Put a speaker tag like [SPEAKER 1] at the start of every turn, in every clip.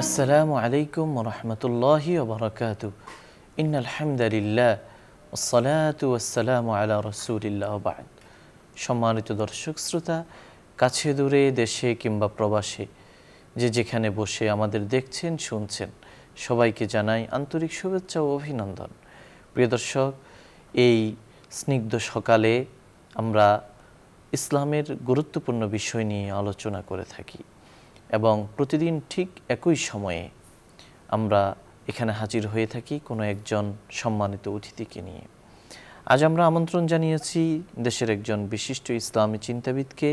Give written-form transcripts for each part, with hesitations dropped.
[SPEAKER 1] আসসালামু আলাইকুম ওয়া রাহমাতুল্লাহি ওয়া বারাকাতুহু ইন্নাল হামদালিল্লাহ ওয়াসসালাতু ওয়াসসালামু আলা রাসূলিল্লাহ ওয়া বা'দ। সম্মানিত দর্শক শ্রোতা, কাছে দূরে দেশে কিংবা প্রবাসে যে যেখানে বসে আমাদের দেখছেন শুনছেন, সবাইকে জানাই আন্তরিক শুভেচ্ছা ও অভিনন্দন। প্রিয় দর্শক, এই স্নিগ্ধ সকালে আমরা ইসলামের গুরুত্বপূর্ণ বিষয় নিয়ে আলোচনা করে থাকি এবং প্রতিদিন ঠিক একই সময়ে আমরা এখানে হাজির হয়ে থাকি কোনো একজন সম্মানিত অতিথিকে নিয়ে। আজ আমরা আমন্ত্রণ জানিয়েছি দেশের একজন বিশিষ্ট ইসলামী চিন্তাবিদকে।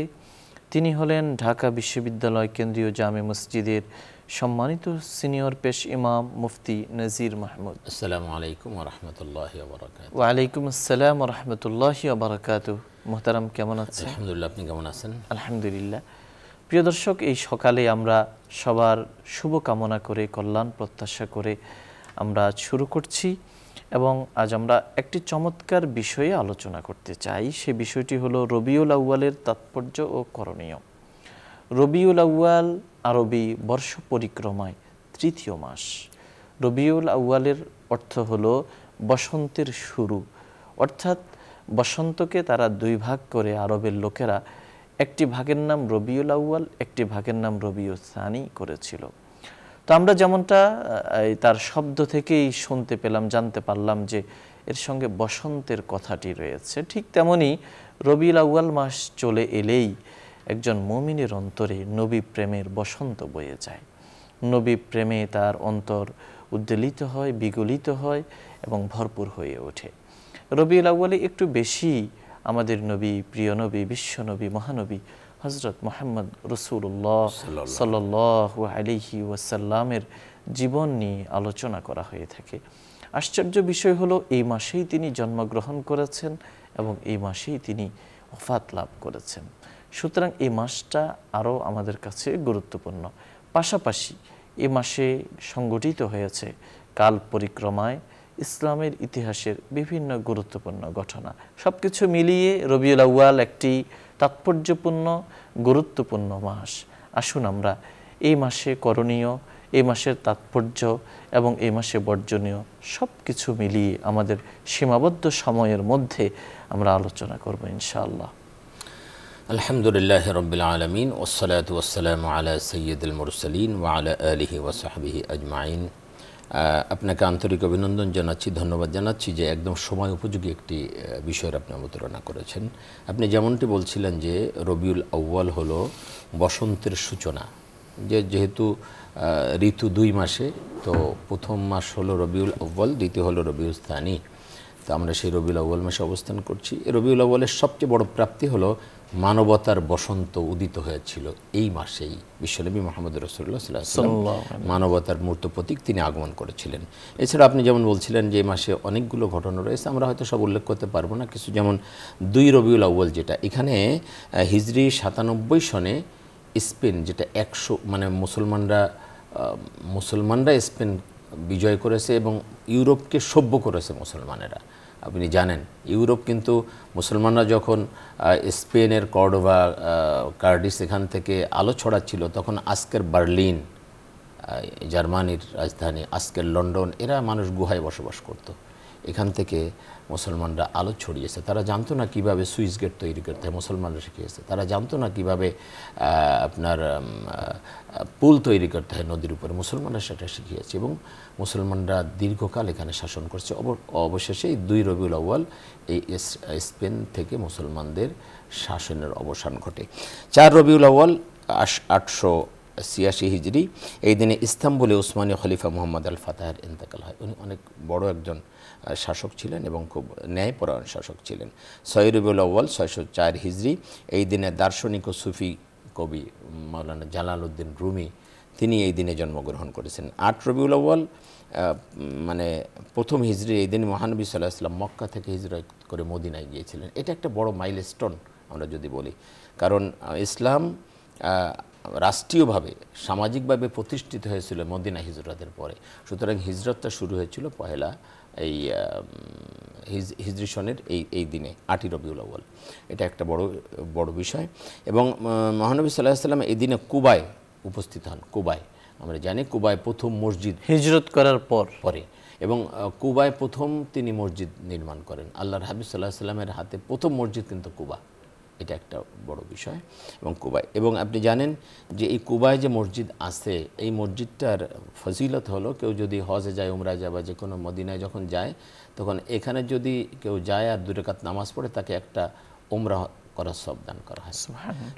[SPEAKER 1] তিনি হলেন ঢাকা বিশ্ববিদ্যালয় কেন্দ্রীয় জামে মসজিদের সম্মানিত সিনিয়র পেশ ইমাম মুফতি নজির মাহমুদ।
[SPEAKER 2] আসসালামু আলাইকুম ওয়া রাহমাতুল্লাহি ওয়া বারাকাতুহু।
[SPEAKER 1] ওয়া আলাইকুম আসসালাম ওয়া রাহমাতুল্লাহি ওয়া বারাকাতুহু। মুহতারাম, কেমন আছেন?
[SPEAKER 2] আলহামদুলিল্লাহ, আপনি কেমন আছেন?
[SPEAKER 1] আলহামদুলিল্লাহ। প্রিয় দর্শক, এই সকালে আমরা সবার শুভ কামনা করে, কল্যাণ প্রত্যাশা করে আমরা আজ শুরু করছি এবং আজ আমরা একটি চমৎকার বিষয়ে আলোচনা করতে চাই। সে বিষয়টি হলো রবিউল আউয়ালের তাৎপর্য ও করণীয়। রবিউল আউয়াল আরবি বর্ষ পরিক্রমায় তৃতীয় মাস। রবিউল আউয়ালের অর্থ হলো বসন্তের শুরু, অর্থাৎ বসন্তকে তারা দুই ভাগ করে আরবের লোকেরা একটি ভাগের নাম রবিউল আউয়াল, একটি ভাগের নাম রবিউল সানি করেছিল। তো আমরা যেমনটা তার শব্দ থেকেই শুনতে পেলাম, জানতে পারলাম যে এর সঙ্গে বসন্তের কথাটি রয়েছে, ঠিক তেমনি রবিউল আউয়াল মাস চলে এলেই একজন মুমিনের অন্তরে নবী প্রেমের বসন্ত বয়ে যায়। নবী প্রেমে তার অন্তর উদ্বেলিত হয়, বিগলিত হয় এবং ভরপুর হয়ে ওঠে। রবিউল আউয়ালে একটু বেশি আমাদের নবী, প্রিয় নবী, বিশ্বনবী, মহানবী হযরত মুহাম্মদ রাসূলুল্লাহ সাল্লাল্লাহু আলাইহি ওয়াসাল্লামের জীবন নিয়ে আলোচনা করা হয়ে থাকে। আশ্চর্য বিষয় হলো এই মাসেই তিনি জন্মগ্রহণ করেছেন এবং এই মাসেই তিনি ওফাত লাভ করেছেন। সুতরাং এই মাসটা আরও আমাদের কাছে গুরুত্বপূর্ণ। পাশাপাশি এই মাসে সংগঠিত হয়েছে কাল পরিক্রমায় ইসলামের ইতিহাসের বিভিন্ন গুরুত্বপূর্ণ ঘটনা। সব কিছু মিলিয়ে রবিউল আউয়াল একটি তাৎপর্যপূর্ণ গুরুত্বপূর্ণ মাস। আসুন আমরা এই মাসে করণীয়, এই মাসের তাৎপর্য এবং এই মাসে বর্জনীয় সব কিছু মিলিয়ে আমাদের সীমাবদ্ধ সময়ের মধ্যে আমরা আলোচনা করব ইনশাআল্লাহ।
[SPEAKER 2] আলহামদুলিল্লাহি রাব্বিল আলামিন ওয়াসসালাতু ওয়াসসালামু আলা সাইয়্যিদিল মুরসালিন ওয়া আলা আলিহি ওয়া সাহবিহি আজমাইন। আপনাকে আন্তরিক অভিনন্দন জানাচ্ছি, ধন্যবাদ জানাচ্ছি যে একদম সময় উপযোগী একটি বিষয়ের আপনি অবতারণা করেছেন। আপনি যেমনটি বলছিলেন যে রবিউল আউয়াল হলো বসন্তের সূচনা, যেহেতু ঋতু দুই মাসে, তো প্রথম মাস হলো রবিউল আউয়াল, দ্বিতীয় হলো রবিউল সানি। তো আমরা সেই রবিউল আউয়াল মাসে অবস্থান করছি। এই রবিউল আউয়ালের সবচেয়ে বড় প্রাপ্তি হলো মানবতার বসন্ত উদিত হয়েছিল এই মাসেই। বিশ্বনবী মুহাম্মদ রাসূলুল্লাহ সাল্লাল্লাহু আলাইহি ওয়াসাল্লাম মানবতার মূর্ত প্রতীক, তিনি আগমন করেছিলেন। এছাড়া আপনি যেমন বলছিলেন যে এই মাসে অনেকগুলো ঘটনা রয়েছে, আমরা হয়তো সব উল্লেখ করতে পারবো না কিছু, যেমন 2 রবিউল আউয়াল, যেটা এখানে হিজরি 97 সনে স্পেন, যেটা 100 মানে মুসলমানরা স্পেন বিজয় করেছে এবং ইউরোপকে সভ্য করেছে মুসলমানেরা। আপনি জানেন ইউরোপ কিন্তু মুসলমানরা যখন স্পেনের কর্ডোবা, কার্ডিস এখান থেকে আলো ছড়াচ্ছিল, তখন আজকের বার্লিন জার্মানির রাজধানী, আজকের লন্ডন, এরা মানুষ গুহায় বসবাস করত। এখান থেকে মুসলমানরা আলো ছড়িয়েছে। তারা জানতো না কিভাবে সুইচ গেট তৈরি করতে হয়, মুসলমানরা শিখিয়েছে। তারা জানতো না কিভাবে আপনার পুল তৈরি করতে হয় নদীর উপরে, মুসলমানরা সেটা শিখিয়েছে এবং মুসলমানরা দীর্ঘকাল এখানে শাসন করছে। অবশেষে এই 2 রবিউল আউয়াল এই স্পেন থেকে মুসলমানদের শাসনের অবসান ঘটে। 4 রবিউল আউয়াল 886 হিজরি, এই দিনে ইস্তাম্বুলে উসমানীয় খলিফা মুহাম্মদ আল ফাতাহের ইন্তেকাল হয়। উনি অনেক বড় একজন শাসক ছিলেন এবং খুব ন্যায়পরায়ণ শাসক ছিলেন। 6 রবিউল আউয়াল 604 হিজরি, এই দিনে দার্শনিক ও সুফি কবি মাওলানা জালালউদ্দিন রুমি, তিনি এই দিনে জন্মগ্রহণ করেছেন। 8 রবিউল আউয়াল মানে প্রথম হিজরি, এই দিনে মহানবী সাল্লাল্লাহু আলাইহি ওয়াসাল্লাম মক্কা থেকে হিজরত করে মদিনায় গিয়েছিলেন। এটা একটা বড় মাইলস্টোন আমরা যদি বলি, কারণ ইসলাম রাষ্ট্রীয়ভাবে, সামাজিকভাবে প্রতিষ্ঠিত হয়েছিল মদিনা হিজরতের পরে। সুতরাং হিজরতটা শুরু হয়েছিল পহেলা এই হিজরি সনের এই দিনে 8 রবিউল আউয়াল। এটা একটা বড় বিষয়। এবং মহানবী সাল্লাল্লাহু আলাইহি ওয়াসাল্লাম এই দিনে কুবায় উপস্থিত হন কুবায়। আমরা জানি কুবায় প্রথম মসজিদ
[SPEAKER 1] হিজরত করার পরে
[SPEAKER 2] এবং কুবায় প্রথম তিনি মসজিদ নির্মাণ করেন। আল্লাহর হাবিব সাল্লাল্লাহু আলাইহি ওয়াসাল্লামের হাতে প্রথম মসজিদ কিন্তু কুবা, এটা একটা বড় বিষয়। এবং কুবায়, এবং আপনি জানেন যে এই কুবায় যে মসজিদ আছে, এই মসজিদটার ফজিলত হলো কেউ যদি হজে যায়, উমরা যায়, বা যে কোনো মদিনায় যখন যায়, তখন এখানে যদি কেউ যায় আর 2 রাকাত নামাজ পড়ে, তাকে একটা উমরা করার সওয়াব দান করা হয়।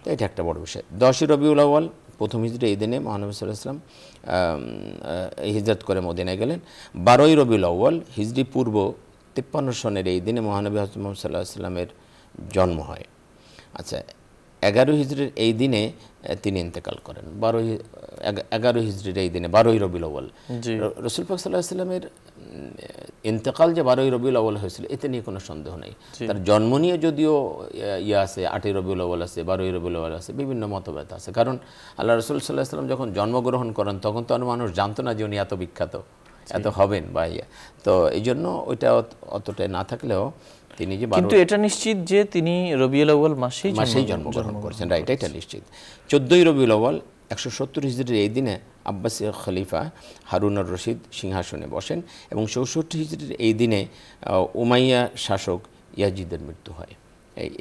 [SPEAKER 2] তো এটা একটা বড় বিষয়। 10ই রবিউল আউয়াল প্রথম হিজরি, এই দিনে মহানবী সাল্লাল্লাহু আলাইহি ওয়াসাল্লাম হিজরত করে মদিনায় গেলেন। 12ই রবিউল আউয়াল হিজরি পূর্ব 53 সনের এই দিনে মহানবী হযরত মুহাম্মদ সাল্লাল্লাহু আলাইহি ওয়াসাল্লামের জন্ম হয়। আচ্ছা, 11 হিজরির এই দিনে তিনি ইন্তেকাল করেন। 11 হিজরির এই দিনে 12ই রবিউল আউয়াল রাসূল পাক সাল্লাল্লাহু আলাইহি ওয়াসাল্লামের ইন্তেকাল যে 12ই রবিউল আউয়াল হয়েছিল, এতে নিয়ে কোনো সন্দেহ নেই। তার জন্ম নিয়ে যদিও আছে, 8ই রবিউল আউয়াল আছে, 12ই রবিউল আউয়াল আছে, বিভিন্ন মতভেদ আছে। কারণ আল্লাহ রাসূল সাল্লাল্লাহু আলাইহি ওয়াসাল্লাম যখন জন্মগ্রহণ করেন, তখন তো মানুষ জানতো না যে উনি এত বিখ্যাত, এত হবেন বা তো এই জন্য ওইটা অতটা না থাকলেও তিনি যে,
[SPEAKER 1] কিন্তু এটা নিশ্চিত যে তিনি রবিউল আউয়াল মাসেই
[SPEAKER 2] জন্মগ্রহণ করেছেন, রাইট, এটা নিশ্চিত। 14ই রবিউল আউয়াল 170 হিজরির এই দিনে আব্বাসীয় খলিফা হারুন আর রশিদ সিংহাসনে বসেন, এবং 64 হিজরির এই দিনে উমাইয়া শাসক ইয়াজিদের মৃত্যু হয়।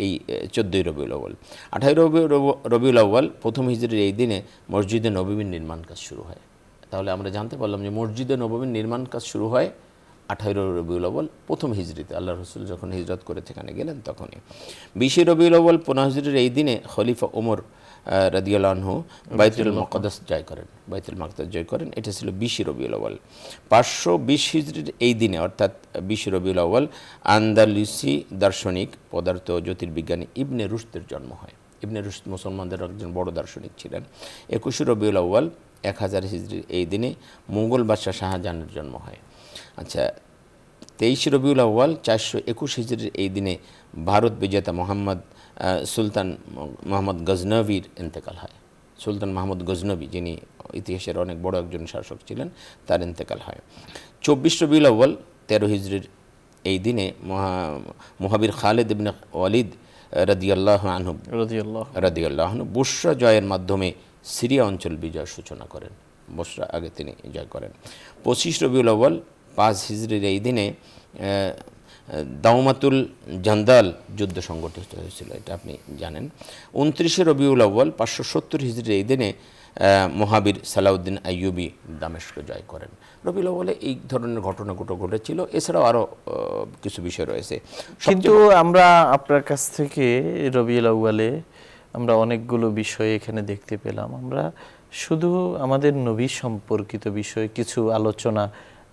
[SPEAKER 2] এই 14ই রবিউল আউয়াল। 18ই রবিউল আউয়াল প্রথম হিজরির এই দিনে মসজিদে নববীর নির্মাণ কাজ শুরু হয়। তাহলে আমরা জানতে পারলাম যে মসজিদে নববীর নির্মাণ কাজ শুরু হয় 18ই রবিউল আউয়াল প্রথম হিজরিতে, আল্লাহ রসুল যখন হিজরত করে সেখানে গেলেন তখনই। 20ই রবিউল আউয়াল 15 হিজরির এই দিনে খলিফা ওমর রাদিয়াল্লাহু আনহু বাইতুল মুকাদ্দাস জয় করেন। এটা ছিল 20ই রবিউল আউয়াল। 520 হিজরির এই দিনে, অর্থাৎ 20ই রবিউল আউয়াল, আন্দালুসি দার্শনিক পদার্থ জ্যোতির্বিজ্ঞানী ইবনে রুশদের জন্ম হয়। ইবনে রুশদ মুসলমানদের একজন বড় দার্শনিক ছিলেন। 21 রবিউল আউয়াল 1000 হিজরির এই দিনে মুঘল বাদশাহ শাহজাহানের জন্ম হয়। আচ্ছা, 23 রবিউল আউয়াল 421 হিজরির এই দিনে ভারত বিজেতা সুলতান মোহাম্মদ গজনভীর ইন্তেকাল হয়। সুলতান মাহমুদ গজনভী, যিনি ইতিহাসের অনেক বড় একজন শাসক ছিলেন, তার ইন্তেকাল হয়। 24 রবিউল আউয়াল 13 হিজরির এই দিনে মুহাবির খালিদ ইবনে ওয়ালিদ রাদিয়াল্লাহু আনহু বুসরা জয়ের মাধ্যমে সিরিয়া অঞ্চল বিজয়ের সূচনা করেন। বুসরা আগে তিনি জয় করেন। 25 রবিউল আউয়াল 5 হিজরির এই দিনে দাওমাতুল জান্দাল যুদ্ধ সংগঠিত হয়েছিল, এটা আপনি জানেন। 29 রবিউল আউয়াল 570 হিজরির এই দিনে মহাবীর সালাউদ্দিন আইয়ুবী দামেস্ক জয় করেন। রবিউল আউয়ালে এই ধরনের ঘটনাগুলো ঘটেছিল। এছাড়াও আরও কিছু বিষয় রয়েছে।
[SPEAKER 1] কিন্তু আমরা আপনার কাছ থেকে রবিউল আউয়ালে আমরা অনেকগুলো বিষয় এখানে দেখতে পেলাম। আমরা শুধু আমাদের নবী সম্পর্কিত বিষয়ে কিছু আলোচনা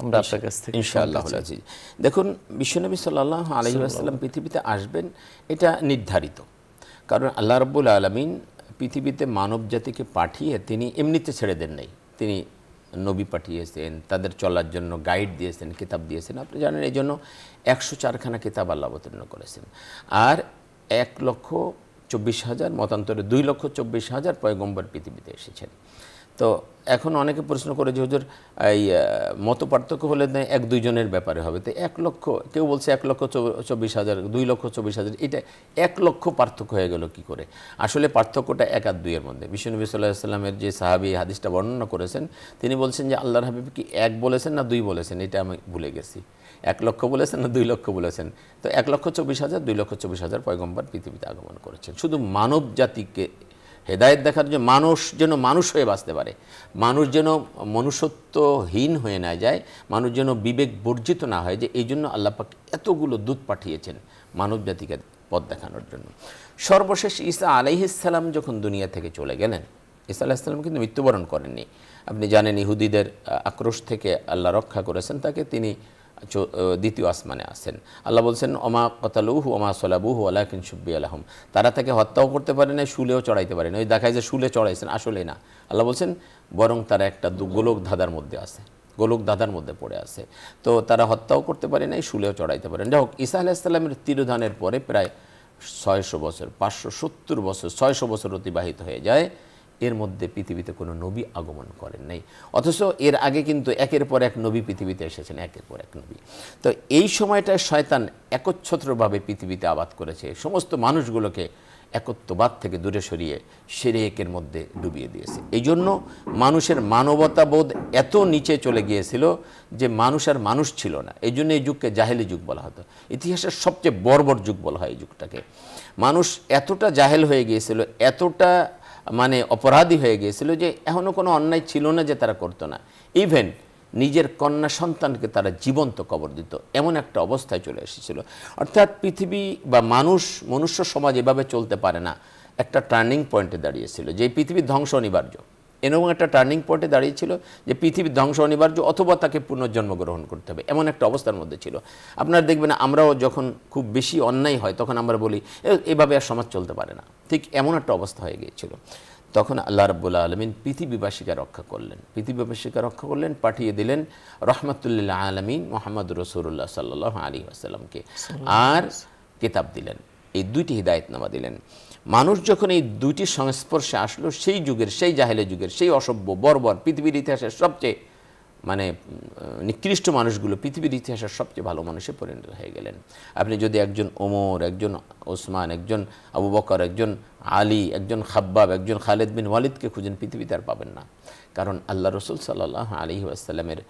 [SPEAKER 1] আমরা আপনার কাছ থেকে
[SPEAKER 2] ইনশাআল্লাহ আজিজ। দেখুন, বিশ্বনবী সাল্লাল্লাহু আলাইহি ওয়াসাল্লাম পৃথিবীতে আসবেন, এটা নির্ধারিত। কারণ আল্লাহ রাব্বুল আলামিন পৃথিবীতে মানব জাতিকে পাঠিয়ে তিনি এমনিতে ছেড়ে দেন নাই। তিনি নবী পাঠিয়েছেন, তাদের চলার জন্য গাইড দিয়েছেন, কিতাব দিয়েছেন। আপনি জানেন এই জন্য 104খানা কিতাব আল্লাহ অবতীর্ণ করেছেন। আর 1,24,000 মতান্তরে 2,24,000 পয়গম্বর পৃথিবীতে এসেছেন। তো এখন অনেকে প্রশ্ন করে যে হুজুর এই মত পার্থক্য হলে 1-2 জনের ব্যাপারে হবে, তো 1 লক্ষ, কেউ বলছে 1,24,000, 2,24,000, এটা 1 লক্ষ পার্থক্য হয়ে গেল কি করে? আসলে পার্থক্যটা 1 আর 2 এর মধ্যে। বিশ্বনবী সাল্লাল্লাহু আলাইহি ওয়াসাল্লামের যে সাহাবী হাদিসটা বর্ণনা করেছেন, তিনি বলছেন যে আল্লাহর হাবিব কি 1 বলেছেন না 2 বলেছেন, এটা আমি ভুলে গেছি। 1 লক্ষ বলেছেন না 2 লক্ষ বলেছেন? তো 1,24,000, 2,24,000 পয়গম্বর পৃথিবীতে আগমন করেছেন শুধু মানব জাতিকে হেদায়েত দেখার জন্য, মানুষ যেন মানুষ হয়ে বাঁচতে পারে, মানুষ যেন মনুষ্যত্বহীন হয়ে না যায়, মানুষ যেন বিবেক বর্জিত না হয়, যে এই জন্য আল্লাহ পাক এতগুলো দূত পাঠিয়েছেন মানব জাতিকে পথ দেখানোর জন্য। সর্বশেষ ঈসা আলাইহিস সালাম যখন দুনিয়া থেকে চলে গেলেন, ঈসা আলাইহিস সালাম কিন্তু মৃত্যুবরণ করেননি। আপনি জানেন ইহুদিদের আক্রোশ থেকে আল্লাহ রক্ষা করেছেন তাকে, তিনি দ্বিতীয় আসমানে আছেন। আল্লাহ বলছেন ওমা কতালুহু ওমা সলাবুহু ওয়ালাকিন শুব্বিয়া লাহুম, তারা তাকে হত্যাও করতে পারে না, শুলেও চড়াইতে পারে না। ওই দেখায় যে শুলে চড়াইছেন, আসলে না। আল্লাহ বলছেন বরং তারা একটা গোলক ধাঁধার মধ্যে আছে, গোলক ধাঁধার মধ্যে পড়ে আছে। তো তারা হত্যাও করতে পারে না, শুলেও চড়াইতে পারে না। যাই হোক, ঈসা আলাইহিস সালামের তিরোধানের পরে প্রায় 600 বছর, 570 বছর, 600 বছর অতিবাহিত হয়ে যায়। এর মধ্যে পৃথিবীতে কোনো নবী আগমন করেন নাই, অথচ এর আগে কিন্তু একের পর এক নবী পৃথিবীতে এসেছেন, একের পর এক নবী। তো এই সময়টায় শয়তান একচ্ছত্রভাবে পৃথিবীতে আবাদ করেছে, সমস্ত মানুষগুলোকে একত্ববাদ থেকে দূরে সরিয়ে শিরকের মধ্যে ডুবিয়ে দিয়েছে। এই জন্য মানুষের মানবতাবোধ এত নিচে চলে গিয়েছিল যে মানুষ আর মানুষ ছিল না। এই জন্য এই যুগকে জাহেলি যুগ বলা হতো, ইতিহাসের সবচেয়ে বর্বর যুগ বলা হয় এই যুগটাকে। মানুষ এতটা জাহেল হয়ে গিয়েছিল, এতটা মানে অপরাধী হয়ে গিয়েছিল যে এখনও কোনো অন্যায় ছিল না যে তারা করতো না। ইভেন নিজের কন্যা সন্তানকে তারা জীবন্ত কবর দিত, এমন একটা অবস্থায় চলে এসেছিল। অর্থাৎ পৃথিবী বা মনুষ্য সমাজ এভাবে চলতে পারে না। একটা টার্নিং পয়েন্টে দাঁড়িয়েছিল যে পৃথিবীর ধ্বংস অনিবার্য, এরকম একটা টার্নিং পয়েন্টে দাঁড়িয়েছিল যে পৃথিবীর ধ্বংস অনিবার্য অথবা তাকে পুনর্জন্ম গ্রহণ করতে হবে, এমন একটা অবস্থার মধ্যে ছিল। আপনারা দেখবেন আমরাও যখন খুব বেশি অন্যায় হয় তখন আমরা বলি এভাবে আর সমাজ চলতে পারে না, ঠিক এমন একটা অবস্থা হয়ে গিয়েছিল। তখন আল্লাহ রাব্বুল আলামিন পৃথিবীবাসীকে রক্ষা করলেন, পাঠিয়ে দিলেন রহমাতুল্লিল আলামিন মুহাম্মদুর রাসূলুল্লাহ সাল্লাল্লাহু আলাইহি ওয়াসাল্লামকে, আর কিতাব দিলেন, এই দুইটি হিদায়াতনামা দিলেন। মানুষ যখন এই দুইটি সংস্পর্শে আসলো, সেই যুগের, সেই জাহেলি যুগের, সেই অসভ্য বর্বর পৃথিবীর ইতিহাসের সবচেয়ে মানে নিকৃষ্ট মানুষগুলো পৃথিবীর ইতিহাসের সবচেয়ে ভালো মানুষে পরিণত হয়ে গেলেন। আপনি যদি একজন ওমর, একজন ওসমান, একজন আবু বকর, একজন আলী, একজন খাব্বাব, একজন খালেদ বিন ওয়ালিদকে খুঁজেন, পৃথিবীতে আর পাবেন না। কারণ আল্লাহ রসুল সাল্লাল্লাহু আলাইহি ওয়াসাল্লামের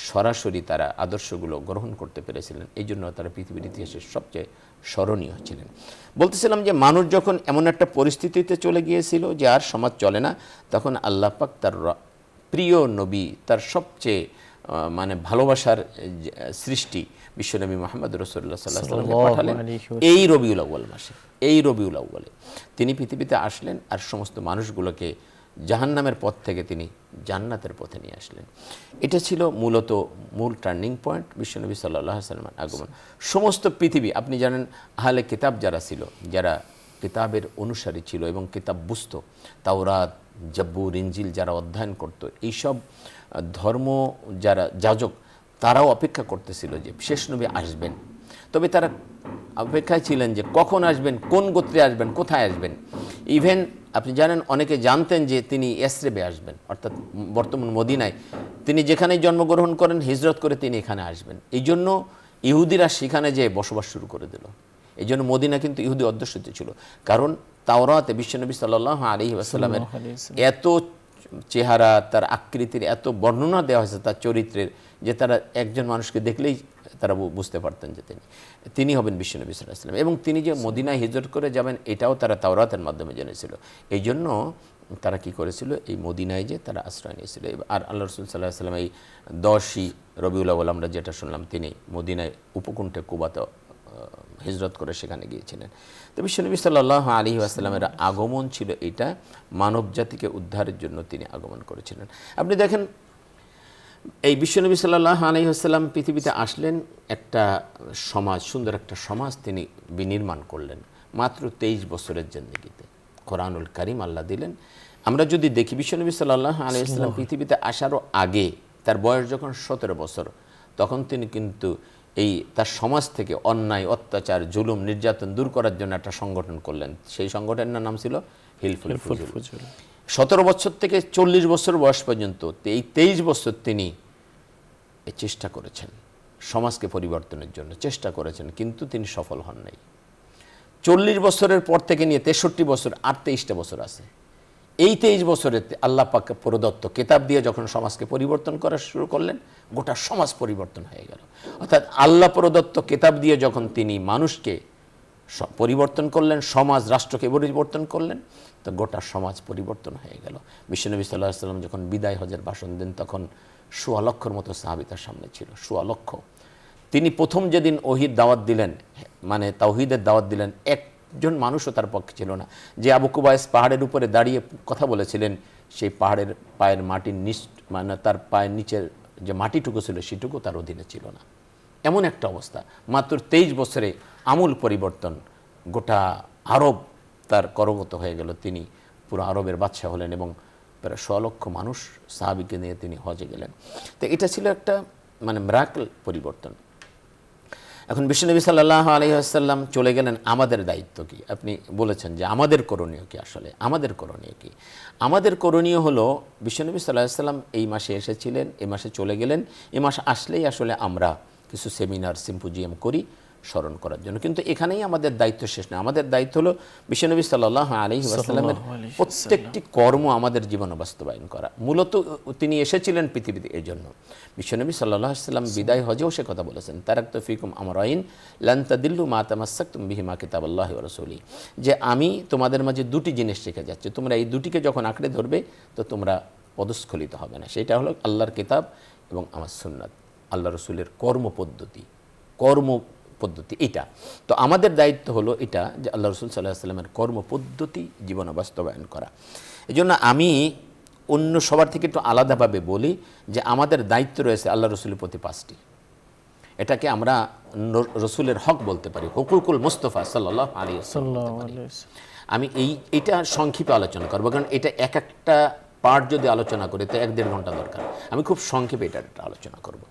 [SPEAKER 2] সরাসরি তারা আদর্শগুলো গ্রহণ করতে পেরেছিলেন, এই জন্য তারা পৃথিবীর ইতিহাসের সবচেয়ে স্মরণীয় ছিলেন। বলতেছিলাম যে মানুষ যখন এমন একটা পরিস্থিতিতে চলে গিয়েছিল যে আর সমাজ চলে না, তখন আল্লাহ পাক তার প্রিয় নবী, তার সবচেয়ে মানে ভালোবাসার সৃষ্টি বিশ্বনবী মুহাম্মদ রাসূলুল্লাহ সাল্লাল্লাহু আলাইহি ওয়াসাল্লামকে পাঠালেন এই রবিউল আউয়াল মাসে। এই রবিউল আউয়ালে তিনি পৃথিবীতে আসলেন আর সমস্ত মানুষগুলোকে জাহান্নামের পথ থেকে তিনি জান্নাতের পথে নিয়ে আসলেন। এটা ছিল মূলত মূল টার্নিং পয়েন্ট, বিশ্বনবী সাল্লাল্লাহু আলাইহি ওয়াসাল্লামের আগমন। সমস্ত পৃথিবী, আপনি জানেন আহলে কিতাব যারা ছিল, যারা কিতাবের অনুসারী ছিল এবং কিতাব বুঝতো, তাওরাত, জব্বুর, ইনজিল যারা অধ্যয়ন করত, এইসব ধর্ম যারা যাজক, তারাও অপেক্ষা করতেছিল যে শেষ নবী আসবেন। তবে তারা অপেক্ষায় ছিলেন যে কখন আসবেন, কোন গোত্রে আসবেন, কোথায় আসবেন। ইভেন আপনি জানেন অনেকে জানতেন যে তিনি ইয়াসরিবে আসবেন, অর্থাৎ বর্তমান মদিনায় তিনি যেখানেই জন্মগ্রহণ করেন, হিজরত করে তিনি এখানে আসবেন। এই জন্য ইহুদিরা সেখানে যেয়ে বসবাস শুরু করে দিল। এই জন্য মদিনা কিন্তু ইহুদি অধ্যুষিত ছিল, কারণ তাওরাতে বিশ্বনবী সাল্লাল্লাহু আলাইহি ওয়াসাল্লামের এত চেহারা, তার আকৃতির এত বর্ণনা দেওয়া হয়েছে তার চরিত্রের, যে তারা একজন মানুষকে দেখলেই তারা বুঝতে পারতেন যে তিনি হবেন বিশ্বনবী সাল্লাল্লাহু আলাইহি ওয়াসাল্লাম। এবং তিনি যে মদিনায় হিজরত করে যাবেন এটাও তারা তাওরাতের মাধ্যমে জেনেছিল। এই জন্য তারা কি করেছিল, এই মদিনায় যে তারা আশ্রয় নিয়েছিল। আর আল্লাহ রাসূল সাল্লাল্লাহু আলাইহি ওয়াসাল্লাম এই 10ই রবিউল আউয়াল আমরা যেটা শুনলাম, তিনি মদিনায় উপকণ্ঠে কুবাতে হিজরত করে সেখানে গিয়েছিলেন। তো বিশ্বনবী সাল্লাল্লাহু আলাইহি ওয়াসাল্লামের আগমন ছিল এটা, মানব জাতিকে উদ্ধারের জন্য তিনি আগমন করেছিলেন। আপনি দেখেন এই বিশ্বনবী সাল্লাল্লাহু আলাইহি ওয়াসাল্লাম পৃথিবীতে আসলেন, একটা সমাজ, সুন্দর একটা সমাজ তিনি বিনির্মাণ করলেন মাত্র 23 বছরের জিন্দেগিতে। কোরআনুল কারীম আল্লাহ দিলেন। আমরা যদি দেখি বিশ্বনবী সাল্লাল্লাহু আলাইহি ওয়াসাল্লাম পৃথিবীতে আসারও আগে, তার বয়স যখন 17 বছর, তখন তিনি কিন্তু এই তার সমাজ থেকে অন্যায়, অত্যাচার, জুলুম, নির্যাতন দূর করার জন্য একটা সংগঠন করলেন। সেই সংগঠনের নাম ছিল হিলফুল ফুজুল। 17 বছর থেকে 40 বছর বয়স পর্যন্ত এই 23 বছর তিনি চেষ্টা করেছেন সমাজকে পরিবর্তনের জন্য, চেষ্টা করেছেন, কিন্তু তিনি সফল হন নাই। 40 বছরের পর থেকে নিয়ে 63 বছর, আর 23টা বছর আছে। এই 23 বছরে আল্লাহ পাক প্রদত্ত কিতাব দিয়ে যখন সমাজকে পরিবর্তন করা শুরু করলেন, গোটা সমাজ পরিবর্তন হয়ে গেল। অর্থাৎ আল্লাহ প্রদত্ত কিতাব দিয়ে যখন তিনি মানুষকে পরিবর্তন করলেন, সমাজ রাষ্ট্রকে পরিবর্তন করলেন, তো গোটা সমাজ পরিবর্তন হয়ে গেল। বিশ্বনবী সাল্লাল্লাহু আলাইহি ওয়াসাল্লাম যখন বিদায় হজের ভাষণ দেন, তখন 1.25 লক্ষের মতো সাহাবী তার সামনে ছিল, 1.25 লক্ষ। তিনি প্রথম যেদিন ওহীর দাওয়াত দিলেন, মানে তাওহীদের দাওয়াত দিলেন, একজন মানুষও তার পক্ষে ছিল না। যে আবু কুবাইস পাহাড়ের উপরে দাঁড়িয়ে কথা বলেছিলেন, সেই পাহাড়ের পায়ের মাটির মানে তার পায়ের নিচের যে মাটিটুকু ছিল সেটুকু তার অধীনে ছিল না। এমন একটা অবস্থা। মাত্র 23 বছরে আমূল পরিবর্তন, গোটা আরব তার করগত হয়ে গেল। তিনি পুরো আরবের বাদশা হলেন এবং প্রায় 1.25 লক্ষ মানুষ সাহাবীকে নিয়ে তিনি হজে গেলেন। তো এটা ছিল একটা মানে মিরাকল পরিবর্তন। এখন বিশ্বনবী সাল্লাল্লাহু আলাইহি ওয়াসাল্লাম চলে গেলেন, আমাদের দায়িত্ব কি? আপনি বলেছেন যে আমাদের করণীয় কি? আসলে আমাদের করণীয় কি? আমাদের করণীয় হলো, বিশ্বনবী সাল্লাল্লাহু আলাইহি ওয়াসাল্লাম এই মাসে এসেছিলেন, এই মাসে চলে গেলেন। এই মাস আসলেই আসলে আমরা কিছু সেমিনার, সিম্পোজিয়াম করি, স্মরণ করার জন্য। কিন্তু এখানেই আমাদের দায়িত্ব শেষ না। আমাদের দায়িত্ব হলো বিশ্বনবী সাল্লাল্লাহু আলাইহি ওয়াসাল্লামের প্রত্যেকটি কর্ম আমাদের জীবনে বাস্তবায়ন করা। মূলত তিনি এসেছিলেন পৃথিবীতে এই জন্য। বিশ্বনবী সাল্লাল্লাহু আলাইহি ওয়াসাল্লাম বিদায় হজেও সে কথা বলেছেন, তারাকতু ফিকুম আমরাইন লান তাদিল্লু মা তামাসসাকতুম বিহিমা কিতাবাল্লাহি ওয়া রাসূলিহি, যে আমি তোমাদের মাঝে দুটি জিনিস রেখে যাচ্ছি, তোমরা এই দুটিকে যখন আঁকড়ে ধরবে তো তোমরা পদস্খলিত হবে না। সেটা হলো আল্লাহর কিতাব এবং আমার সুন্নাত, আল্লাহ রসুলের কর্মপদ্ধতি এটা। তো আমাদের দায়িত্ব হলো এটা, যে আল্লাহ রসুল সাল্লাল্লাহু আলাইহি ওয়াসাল্লামের কর্মপদ্ধতি জীবনে বাস্তবায়ন করা। এই জন্য আমি অন্য সবার থেকে একটু আলাদাভাবে বলি যে আমাদের দায়িত্ব রয়েছে আল্লাহ রসুলের প্রতি 5টি। এটাকে আমরা রসুলের হক বলতে পারি, হুকুকুল মুস্তাফা সাল্লাল্লাহু আলাইহি ওয়াসাল্লাম। আমি এইটা সংক্ষেপে আলোচনা করবো, কারণ এটা এক একটা পার্ট যদি আলোচনা করি তো 1-1.5 ঘন্টা দরকার। আমি খুব সংক্ষেপে এটা আলোচনা করব।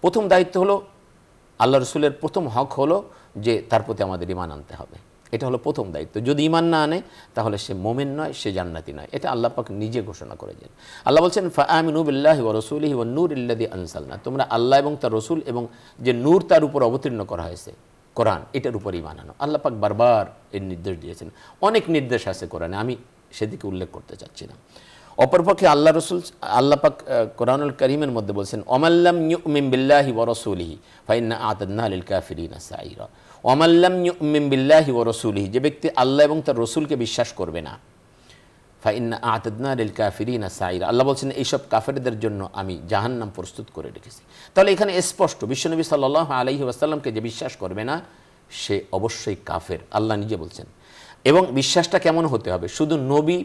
[SPEAKER 2] প্রথম দায়িত্ব হলো আল্লাহ রসুলের প্রথম হক হলো যে তার প্রতি আমাদের ঈমান আনতে হবে। এটা হলো প্রথম দায়িত্ব। যদি ঈমান না আনে তাহলে সে মুমিন নয়, সে জান্নাতি নয়। এটা আল্লাহ পাক নিজে ঘোষণা করেছেন। আল্লাহ বলছেন ফাআমিনু বিল্লাহি ওয়া রাসূলিহি ওয়ান নূরিল্লাযী আনজালনা, তোমরা আল্লাহ এবং তার রসুল এবং যে নূর তার উপর অবতীর্ণ করা হয়েছে কোরআন, এটার উপর ঈমান আনো। আল্লাহ পাক বারবার এর নির্দেশ দিয়েছেন। অনেক নির্দেশ আছে কোরআনে, আমি সেদিকে উল্লেখ করতে চাচ্ছি না। অপরপক্ষে আল্লাহ পাক কোরআনুল কারীমের মধ্যে বলছেন ওমাল্লাম ইউমিন বিল্লাহি ওয়া রাসূলিহি ফাইন্না আ'তাদনা লিল কাফিরিনা সাইরা। ওমাল্লাম ইউমিন বিল্লাহি ওয়া রাসূলিহি, যে ব্যক্তি আল্লাহ এবং তার রসুলকে বিশ্বাস করবে না, ফাইন্না আ'তাদনা লিল কাফিরিনা সাইরা, আল্লাহ বলছেন এইসব কাফেরদের জন্য আমি জাহান্নাম প্রস্তুত করে রেখেছি। তাহলে এখানে স্পষ্ট বিশ্বনবী সাল্লাল্লাহু আলাইহি ওয়াসাল্লামকে যে বিশ্বাস করবে না সে অবশ্যই কাফের, আল্লাহ নিজে বলছেন। এবং বিশ্বাসটা কেমন হতে হবে? শুধু নবী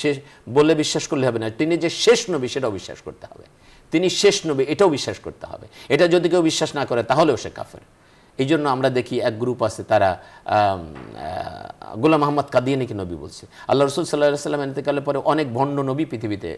[SPEAKER 2] শেষ বলে বিশ্বাস করলে হবে না, তিনি যে শেষ নবী সেটাও বিশ্বাস করতে হবে। তিনি শেষ নবী এটাও বিশ্বাস করতে হবে। এটা যদি কেউ বিশ্বাস না করে তাহলেও সে কাফের। এই জন্য আমরা দেখি এক গ্রুপ আছে, তারা গোলাম মোহাম্মদ কাদিয়ানীকে নবী বলছে। আল্লাহ রসুল সাল্লাল্লাহু আলাইহি ওয়াসাল্লাম ইন্তেকালের পরে অনেক ভণ্ড নবী পৃথিবীতে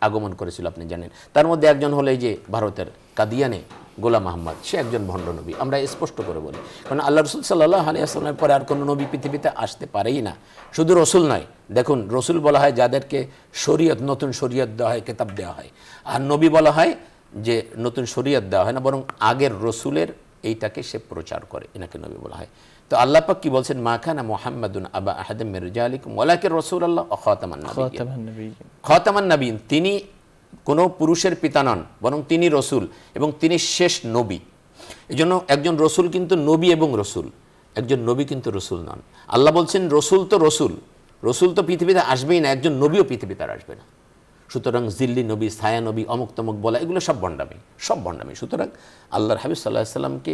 [SPEAKER 2] আগমন করেছিল, আপনি জানেন। তার মধ্যে একজন হলো এই যে ভারতের কাদিয়ানী গোলাম আহমদ, সে একজন ভণ্ড নবী। আমরা স্পষ্ট করে বলি, কারণ আল্লাহ রসুল সাল্লাল্লাহু আলাইহি ওয়াসাল্লামের পরে আর কোনো নবী পৃথিবীতে আসতে পারেই না। শুধু রসুল নয়, দেখুন রসুল বলা হয় যাদেরকে শরীয়ত, নতুন শরীয়ত দেওয়া হয়, কিতাব দেওয়া হয়। আর নবী বলা হয় যে নতুন শরীয়ত দেওয়া হয় না, বরং আগের রসুলের এইটাকে সে প্রচার করে, এনাকে নবী বলা হয়। তো আল্লাহ পাক কি বলছেন, মা কানা মুহাম্মাদুন আবা আহাদিম মির রিজালিকুম ওয়ালাকিন রাসূলুল্লাহ ওয়া খাতামান নাবিয়্যিন। খাতামান নাবিয়্যিন, তিনি কোনো পুরুষের পিতা নন, বরং তিনি রসুল এবং তিনি শেষ নবী। এই জন্য একজন রসুল কিন্তু নবী এবং রসুল, একজন নবী কিন্তু রসুল নন। আল্লাহ বলছেন রসুল তো রসুল, রসুল তো পৃথিবীতে আসবেই না, একজন নবীও পৃথিবীতে আর আসবে না। সুতরাং জিল্লি নবী, ছায়া নবী, অমুক তমুক বলা, এগুলো সব ভণ্ডামি, সব ভণ্ডামি। সুতরাং আল্লাহর হাবিব সাল্লাল্লাহু আলাইহি ওয়াসাল্লামকে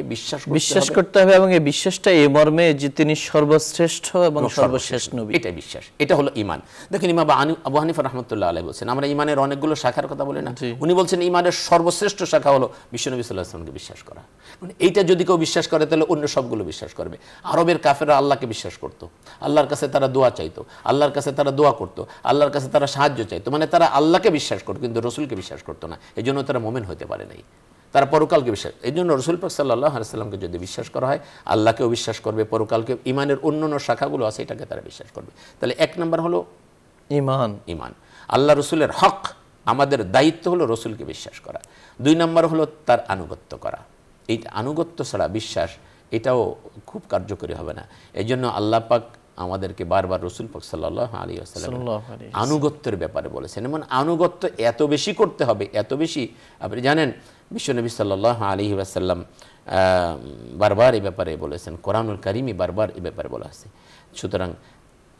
[SPEAKER 2] বিশ্বাস করতে হবে এবং এই বিশ্বাসটা এই মর্মে যে তিনি সর্বশ্রেষ্ঠ এবং সর্বশেষ নবী, এটাই বিশ্বাস, এটা হলো ঈমান। দেখেন ইমাম আবু হানিফা রাহমাতুল্লাহ আলাইহি বলছেন, আমরা ঈমানের অনেকগুলো শাখার কথা বলি না, উনি বলছেন ঈমানের সর্বশ্রেষ্ঠ শাখা হলো বিশ্বনবী সাল্লাল্লাহু আলাইহি ওয়াসাল্লামকে বিশ্বাস করা। মানে এইটা যদি কেউ বিশ্বাস করে তাহলে অন্য সবগুলো বিশ্বাস করবে। আরবের কাফেররা আল্লাহকে বিশ্বাস করতো, আল্লাহর কাছে তারা দোয়া চাইতো, আল্লাহর কাছে তারা দোয়া করতো, আল্লাহর কাছে তারা সাহায্য চাইতো, মানে তারা আল্লাহকে বিশ্বাস করতো কিন্তু রসুলকে বিশ্বাস করতো না। এই জন্য তারা মুমিন হতে পারে নাই, তারা পরকালকে বিশ্বাস। এই জন্য রসুল পাক সাল্লাল্লাহু আলাইহি ওয়াসাল্লামকে যদি বিশ্বাস করা হয়, আল্লাহকেও বিশ্বাস করবে, পরকালকে, ঈমানের অন্যান্য শাখাগুলো আছে এটাকে তারা বিশ্বাস করবে। তাহলে 1 নম্বর হলো ঈমান, আল্লাহ রসুলের হক, আমাদের দায়িত্ব হলো রসুলকে বিশ্বাস করা। 2 নম্বর হলো তার আনুগত্য করা। এই আনুগত্য ছাড়া বিশ্বাস এটাও খুব কার্যকরী হবে না। এই জন্য আল্লাহ পাক আমাদেরকে বারবার রসুল পাক সাল্লাল্লাহু আলাইহি ওয়াসাল্লাম আনুগত্যের ব্যাপারে বলেছেন, এবং আনুগত্য এত বেশি করতে হবে, এত বেশি। আপনি জানেন বিশ্বনবী সাল্লাল্লাহু আলাইহি ওয়াসাল্লাম বারবার এই ব্যাপারে বলেছেন, কোরআনুল কারীমে বারবার এই ব্যাপারে বলা আছে। সুতরাং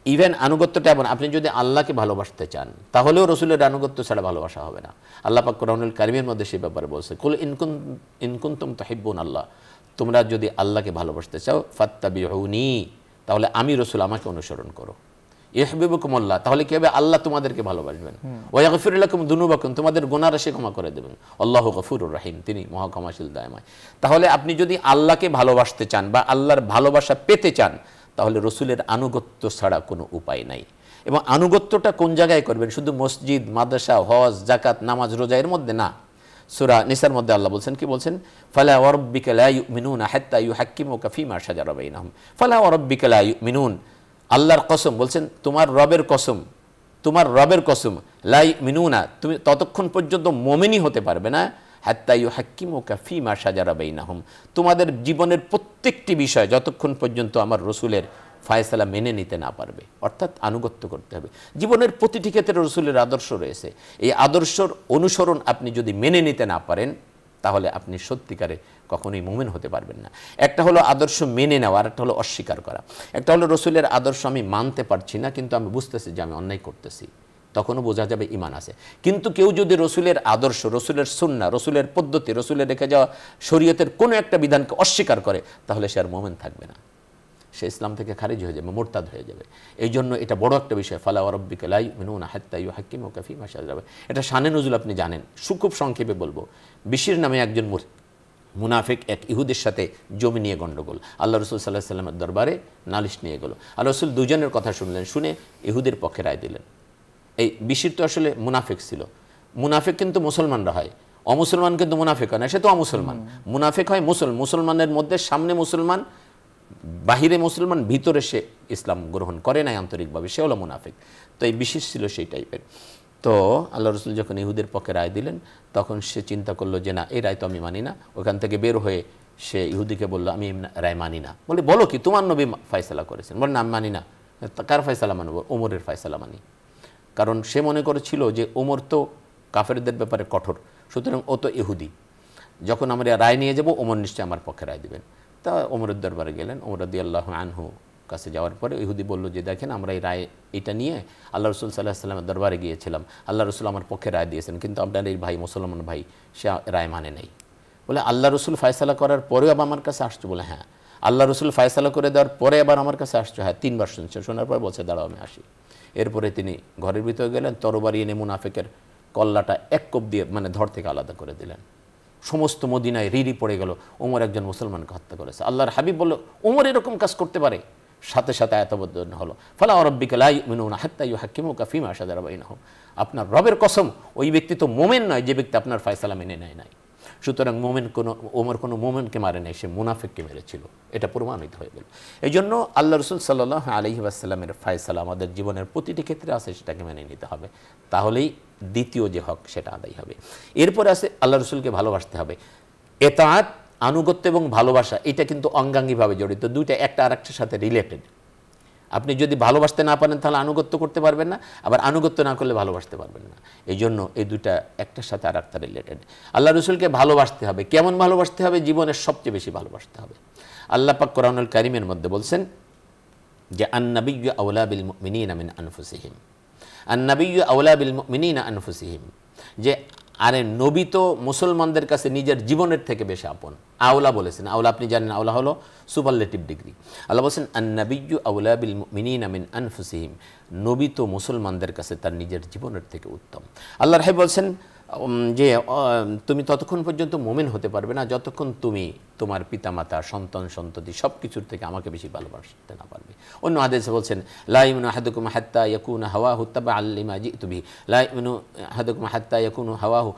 [SPEAKER 2] ইভেন আনুগত্যটা এমন, আপনি যদি আল্লাহকে ভালোবাসতে চান তাহলেও রসুলের আনুগত্য ছাড়া ভালোবাসা হবে না। আল্লাহ পাক কোরআনুল কারীমের মধ্যে সেই ব্যাপারে বলছে, কুল ইন কুনতুম তুহিব্বুন আল্লাহ, তোমরা যদি আল্লাহকে ভালোবাসতে চাও ফাত্তাবিউনি, তাহলে আমি রসুল, আমাকে অনুসরণ করো। ইহবিবুকুমুল্লাহ, তাহলে কি হবে, আল্লাহ তোমাদেরকে ভালোবাসবেন। ওয়া ইয়াগফির লাকুম যুনুবাকুম, তোমাদের গুনাহ রাশি ক্ষমা করে দেবেন। আল্লাহু গফুরুর রহিম, তিনি মহা ক্ষমাশীল দয়াময়। তাহলে আপনি যদি আল্লাহকে ভালোবাসতে চান বা আল্লাহর ভালোবাসা পেতে চান, তাহলে রসুলের আনুগত্য ছাড়া কোনো উপায় নাই। এবং আনুগত্যটা কোন জায়গায় করবেন? শুধু মসজিদ, মাদ্রাসা, হজ, যাকাত, নামাজ, রোজা এর মধ্যে না। সূরা নিসার মধ্যে আল্লাহ বলছেন, কি বলছেন? ফালা ওয়া রাব্বিকা লা ইউমিনুনা হাত্তা ইউহাক্কিমুকা ফীমা শাজারা বাইনাহুম। ফালা ওয়া রাব্বিকা লা ইউমিনুন, আল্লাহর কসম বলছেন, তোমার রবের কসম, তোমার রবের কসম, লা ইউমিনুনা, তুমি ততক্ষণ পর্যন্ত মুমিনই হতে পারবে না, হাত্তা ইউহাক্কিমুকা ফীমা শাজারা বাইনাহুম, তোমাদের জীবনের প্রত্যেকটি বিষয় যতক্ষণ পর্যন্ত আমার রসুলের ফায়সালা মেনে নিতে না পারবে, অর্থাৎ আনুগত্য করতে হবে। জীবনের প্রতিটি ক্ষেত্রে রসুলের আদর্শ রয়েছে, এই আদর্শর অনুসরণ আপনি যদি মেনে নিতে না পারেন তাহলে আপনি সত্যিকারে কখনোই মুমিন হতে পারবেন না। একটা হলো আদর্শ মেনে নেওয়া, আর একটা হলো অস্বীকার করা। একটা হলো রসুলের আদর্শ আমি মানতে পারছি না কিন্তু আমি বুঝতেছি যে আমি অন্যায় করতেছি, তখনও বোঝা যাবে ঈমান আছে। কিন্তু কেউ যদি রসুলের আদর্শ, রসুলের সুন্নাহ, রসুলের পদ্ধতি, রসুলের রেখে যাওয়া শরীয়তের কোনো একটা বিধানকে অস্বীকার করে তাহলে সে আর মুমিন থাকবে না, সে ইসলাম থেকে খারিজ হয়ে যাবে, মুরতাদ হয়ে যাবে। এই জন্য এটা বড় একটা বিষয়। ফালা ওয়া রাব্বিকা লা ইউমিনুনা হাত্তা ইউহাক্কিমুকা ফীমা শাজারা, এটা শানে নজুল আপনি জানেন। খুব সংক্ষেপে বলবো, বিশির নামে একজন মুনাফিক এক ইহুদের সাথে জমি নিয়ে গণ্ডগোল, আল্লাহ রসুল সাল্লাল্লাহু আলাইহি ওয়াসাল্লামের দরবারে নালিশ নিয়ে গেল। আল্লাহ রসুল দুজনের কথা শুনলেন, শুনে ইহুদের পক্ষে রায় দিলেন। এই বিশির তো আসলে মুনাফিক ছিল, মুনাফিক কিন্তু মুসলমানরা হয়, অমুসলমান কিন্তু মুনাফিক হয় না, সে তো অমুসলমান। মুনাফিক হয় মুসলমানের মধ্যে সামনে মুসলমান, বাহিরে মুসলমান, ভিতরে সে ইসলাম গ্রহণ করে নাই আন্তরিকভাবে, সে হলো মুনাফিক। তো এই বিশেষ ছিল সেই টাইপের। তো আল্লাহ রসুল যখন ইহুদের পক্ষে রায় দিলেন তখন সে চিন্তা করলো যে না, এই রায় তো আমি মানি না। ওখান থেকে বের হয়ে সে ইহুদিকে বলল আমি রায় মানি না। বলে বলো কি, তোমার নবী ফয়সালা করেছেন? বলে না আমি মানি না। কার ফয়সালা মানব? ওমরের ফয়সালা মানি। কারণ সে মনে করেছিল যে ওমর তো কাফেরদের ব্যাপারে কঠোর, সুতরাং ও তো ইহুদি, যখন আমরা রায় নিয়ে যাব ওমর নিশ্চয় আমার পক্ষে রায় দিবেন। তা ওমরের দরবারে গেলেন। ওমর রাদিয়াল্লাহু আনহু কাছে যাওয়ার পরে ইহুদি বলল যে দেখেন, আমরা এই রায় এটা নিয়ে আল্লাহ রসুল সাল্লাল্লাহু আলাইহি ওয়াসাল্লামের দরবারে গিয়েছিলাম, আল্লাহ রসুল আমার পক্ষে রায় দিয়েছেন, কিন্তু আপনার এই ভাই মুসলমান ভাই সে রায় মানে নেই। বলে আল্লাহ রসুল ফয়সালা করার পরেও আবার আমার কাছে আসছো? বলে হ্যাঁ। আল্লাহ রসুল ফয়সালা করে দেওয়ার পরে আবার আমার কাছে আসছো? হ্যাঁ, 3 বার শুনছে। শোনার পর বলছে দাঁড়াও আমি আসি। এরপরে তিনি ঘরের ভিতরে গেলেন, তরবারি এনে মুনাফিকের কল্লাটা এক কোপ দিয়ে মানে ধর থেকে আলাদা করে দিলেন। সমস্ত মদিনায় রিরি পড়ে গেল, ওমর একজন মুসলমানকে হত্যা করেছে। আল্লাহর হাবিব বলল ওমর এরকম কাজ করতে পারে? সাথে সাথে আয়াতবদ্ধ হলো, ফালা ওয়া রাব্বিকা লা ইউমিনুনা হাত্তা ইউহাক্কিমুকা ফীমা শাজারা বাইনাহুম। আপনার রবের কসম, ওই ব্যক্তি তো মুমিন নয় যে ব্যক্তি আপনার ফয়সালা মেনে নেয় নাই। সুতরাং ওমর কোনো মুমিনকে মারে নাই, সে মুনাফিককে মেরেছিল, এটা প্রমাণিত হয়ে গেল। এই জন্য আল্লাহ রসুল সাল্লাল্লাহু আলাইহি ওয়াসাল্লামের ফয়সালা আমাদের জীবনের প্রতিটি ক্ষেত্রে আছে, সেটাকে মেনে নিতে হবে, তাহলেই দ্বিতীয় যে হক সেটা আদায় হবে। এরপরে আছে আল্লাহ রসুলকে ভালোবাসতে হবে। এতাআত, আনুগত্য এবং ভালোবাসা, এটা কিন্তু অঙ্গাঙ্গিভাবে জড়িত, দুইটা একটা আরেকটার সাথে রিলেটেড। আপনি যদি ভালোবাসতে না পারেন তাহলে আনুগত্য করতে পারবেন না, আবার আনুগত্য না করলে ভালোবাসতে পারবেন না। এই জন্য এই দুইটা একটার সাথে আর একটা রিলেটেড। আল্লাহ রসুলকে ভালোবাসতে হবে। কেমন ভালোবাসতে হবে? জীবনের সবচেয়ে বেশি ভালোবাসতে হবে। আল্লাহ পাক কোরআনুল কারীমের মধ্যে বলছেন যে আন-নাবিয়্যু আওলা বিল মুমিনিনা মিন আনফুসিহিম, আন-নাবিয়্যু আওলা বিল মুমিনিনা আনফুসিহিম, যে আরে নবী তো মুসলমানদের কাছে নিজের জীবনের থেকে বেশি আপন। আওলা বলেছেন, আওলা আপনি জানেন আওলা হলো সুপারলেটিভ ডিগ্রি। আল্লাহ বলছেন আন-নাবিয়্যু আওলা বিল মুমিনিনা মিন আনফুসিহিম, নবী তো মুসলমানদের কাছে তার নিজের জীবনের থেকে উত্তম। আল্লাহ রাহে বলছেন যে তুমি ততক্ষণ পর্যন্ত মুমিন হতে পারবে না যতক্ষণ তুমি তোমার পিতামাতা, সন্তান, সন্ততি সব কিছুর থেকে আমাকে বেশি ভালোবাসতে না পারবে। অন্য হাদিসে বলছেন লা ইউমিনু আহাদুকুম হাত্তা ইয়াকুনা হাওয়াহু তাবআন লিমা জিতু বিহি, লা ইউমিনু আহাদুকুম হাত্তা ইয়াকুনা হাওয়াহু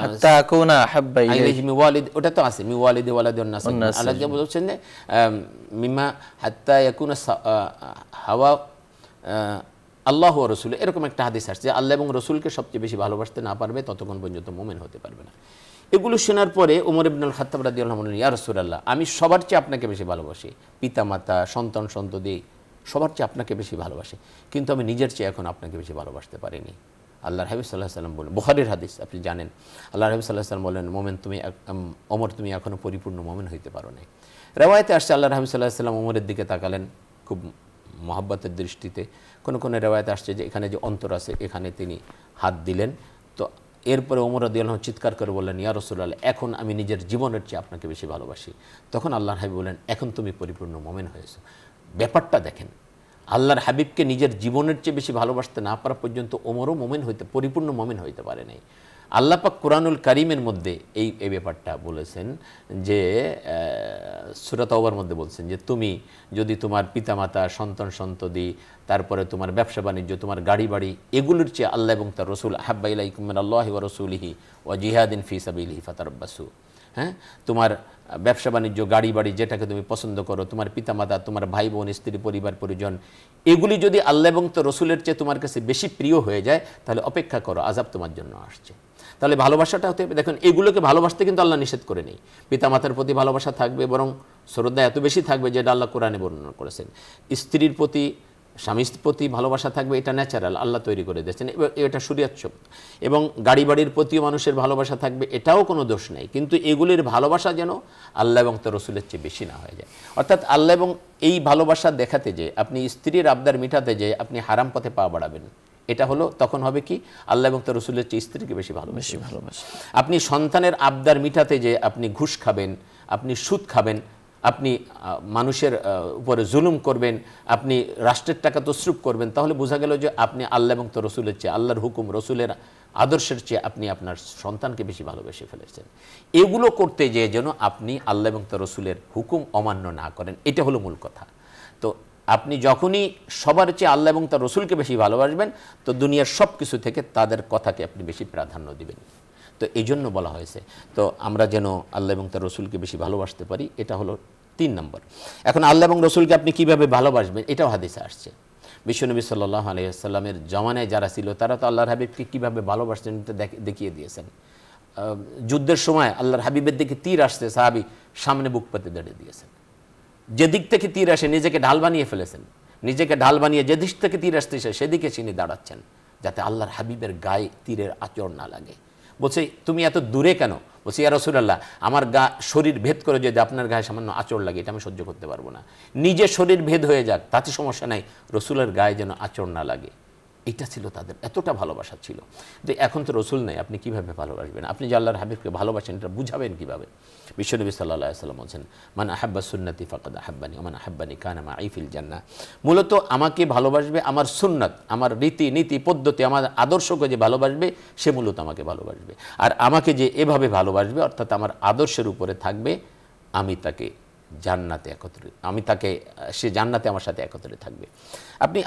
[SPEAKER 1] হাত্তা আকুনা হাব্বা
[SPEAKER 2] ইলাইহি মিন ওয়ালিদ, ওটা তো আছে মি ওয়ালিদি ওয়ালাদি ওয়ান নাস। আল্লাহ যে বলছেন যে মিমা হাত্তা ইয়াকুনা হাওয়া আল্লাহ ও রসুল, এরকম একটা হাদিস আসছে যে আল্লাহ এবং রসুলকে সবচেয়ে বেশি ভালোবাসতে না পারবে ততক্ষণ পর্যন্ত মুমিন হতে পারবে না। এগুলো শোনার পরে ওমর ইবনুল খাত্তাব রাদিয়াল্লাহু আনহু বললেন, ইয়া রাসূলুল্লাহ, আমি সবার চেয়ে আপনাকে বেশি ভালোবাসি, পিতামাতা, সন্তান, সন্ততি সবার চেয়ে আপনাকে বেশি ভালোবাসি, কিন্তু আমি নিজের চেয়ে এখন আপনাকে বেশি ভালোবাসতে পারিনি। আল্লাহর হাবিব সাল্লাল্লাহু আলাইহি ওয়াসাল্লাম বলেন, বুখারীর হাদিস আপনি জানেন, আল্লাহর হাবিব সাল্লাল্লাহু আলাইহি ওয়াসাল্লাম বলেন, মোমেন তুমি ওমর তুমি এখনো পরিপূর্ণ মোমেন হইতে পারো নাই। রেওয়ায়েতে আসছে আল্লাহর হাবিব সাল্লাল্লাহু আলাইহি ওয়াসাল্লাম ওমরের দিকে তাকালেন খুব মহব্বতের দৃষ্টিতে। কোনো রেওয়ায়েতে আসছে যে এখানে যে অন্তর আছে এখানে তিনি হাত দিলেন। তো এরপরে ওমর রাদিয়াল্লাহু আনহু চিৎকার করে বললেন, ইয়া রাসূলুল্লাহ, এখন আমি নিজের জীবনের চেয়ে আপনাকে বেশি ভালোবাসি। তখন আল্লাহর হাবিব বলেন, এখন তুমি পরিপূর্ণ মুমিন হয়েছো। ব্যাপারটা দেখেন, আল্লাহর হাবিবকে নিজের জীবনের চেয়ে বেশি ভালোবাসতে না পারা পর্যন্ত ওমরও মুমিন হইতে, পরিপূর্ণ মুমিন হইতে পারে নাই। আল্লাহ পাক কুরআনুল কারীমের মধ্যে এই ব্যাপারটা বলেছেন যে সূরা তাওবার মধ্যে বলছেন যে তুমি যদি তোমার পিতামাতা, সন্তান, সন্ততি, তারপরে তোমার ব্যবসা বাণিজ্য, তোমার গাড়ি বাড়ি, এগুলোর চেয়ে আল্লাহ এবং তার রসুল আহাব্বা ইলাইকুম মিনাল্লাহি ওয়া রাসূলিহি ওয়া জিহাদিন ফি সাবিলিহি ফাতারাব্বাসু, হ্যাঁ, তোমার ব্যবসা বাণিজ্য, গাড়ি বাড়ি, যেটাকে তুমি পছন্দ করো, তোমার পিতামাতা, তোমার ভাই বোন, স্ত্রী, পরিবার পরিজন, এগুলি যদি আল্লাহ এবং তো রসুলের চেয়ে তোমার কাছে বেশি প্রিয় হয়ে যায়, তাহলে অপেক্ষা করো, আযাব তোমার জন্য আসছে। তাহলে ভালোবাসাটা হতে হবে, দেখুন এগুলোকে ভালোবাসতে কিন্তু আল্লাহ নিষেধ করে নেই। পিতামাতার প্রতি ভালোবাসা থাকবে, বরং শ্রদ্ধা এত বেশি থাকবে যেটা আল্লাহ কোরআনে বর্ণনা করেছেন। স্ত্রীর প্রতি, স্বামীর প্রতি ভালোবাসা থাকবে, এটা ন্যাচারাল, আল্লাহ তৈরি করে দিয়েছেন, এটা শরীয়ত। এবং গাড়ি বাড়ির প্রতিও মানুষের ভালোবাসা থাকবে, এটাও কোনো দোষ নেই, কিন্তু এগুলির ভালোবাসা যেন আল্লাহ এবং তার রসুলের চেয়ে বেশি না হয়ে যায়। অর্থাৎ আল্লাহ এবং এই ভালোবাসা দেখাতে যে আপনি স্ত্রীর আবদার মিটাতে যে আপনি হারাম পথে পা বাড়াবেন, এটা হলো তখন হবে কি আল্লাহ এবং তার রসুলের চেয়ে স্ত্রীকে বেশি ভালোবাসা। আপনি সন্তানের আবদার মিটাতে যে আপনি ঘুষ খাবেন, আপনি সুদ খাবেন, আপনি মানুষের উপরে জুলুম করবেন, আপনি রাষ্ট্রের টাকা তসরুপ করবেন, তাহলে বোঝা গেল যে আপনি আল্লাহ এবং তার রসুলের চেয়ে, আল্লাহর হুকুম, রসুলের আদর্শের চেয়ে আপনি আপনার সন্তানকে বেশি ভালোবেসে ফেলেছেন। এগুলো করতে যেয়ে যেন আপনি আল্লাহ এবং তার রসুলের হুকুম অমান্য না করেন, এটা হলো মূল কথা। তো আপনি যখনই সবার চেয়ে আল্লাহ এবং তার রসুলকে বেশি ভালোবাসবেন, তো দুনিয়ার সব কিছু থেকে তাদের কথাকে আপনি বেশি প্রাধান্য দিবেন। তো এই জন্য বলা হয়েছে, তো আমরা যেন আল্লাহ এবং তার রসুলকে বেশি ভালোবাসতে পারি, এটা হলো 3 নম্বর। এখন আল্লাহ এবং রসুলকে আপনি কিভাবে ভালোবাসবেন, এটাও হাদিসে আসছে। বিশ্বনবী সাল্লাল্লাহু আলাইহি ওয়াসাল্লামের জামানায় যারা ছিল তারা তো আল্লাহর হাবিবকে কীভাবে ভালোবাসতেন দেখিয়ে দিয়েছেন। যুদ্ধের সময় আল্লাহর হাবিবের দিকে তীর আসছে, সাহাবী সামনে বুক পেতে দাঁড়িয়ে দিয়েছেন। যেদিক থেকে তীর আসে নিজেকে ঢাল বানিয়ে ফেলেছেন, নিজেকে ঢাল বানিয়ে যেদিক থেকে তীর আসতেছে সেদিকে তিনি দাঁড়াচ্ছেন, যাতে আল্লাহর হাবিবের গায়ে তীরের আঁচড় না লাগে। বলছে তুমি এত দূরে কেন? বলছি ইয়া রাসূলুল্লাহ, আমার শরীর ভেদ করে যদি আপনার গায়ে সামান্য আঁচড় লাগে, এটা আমি সহ্য করতে পারবো না। নিজের শরীর ভেদ হয়ে যাক তাতে সমস্যা নাই, রসুলের গায়ে যেন আঁচড় না লাগে। এটা ছিল তাদের, এতটা ভালোবাসা ছিল। যে এখন তো রসুল নেই, আপনি কিভাবে ভালোবাসবেন? আপনি যে আল্লাহর হাবিবকে ভালোবাসেন এটা বুঝাবেন কিভাবে? বিশ্বনবী সাল্লাল্লাহু আলাইহি ওয়াসাল্লাম বলছেন, মান আহাব্বা সুন্নতি ফাকাদ আহাব্বানি ওয়া মান আহাব্বানি কানা মাই ফিল জান্নাহ। মূলত আমাকে ভালোবাসবে, আমার সুন্নাত, আমার রীতি নীতি পদ্ধতি, আমার আদর্শকে যে ভালোবাসবে সে মূলত আমাকে ভালোবাসবে। আর আমাকে যে এভাবে ভালোবাসবে, অর্থাৎ আমার আদর্শের উপরে থাকবে, আমি তাকে জান্নাতে একত্রে, আমি তাকে, সে জান্নাতে আমার সাথে একত্রে থাকবে।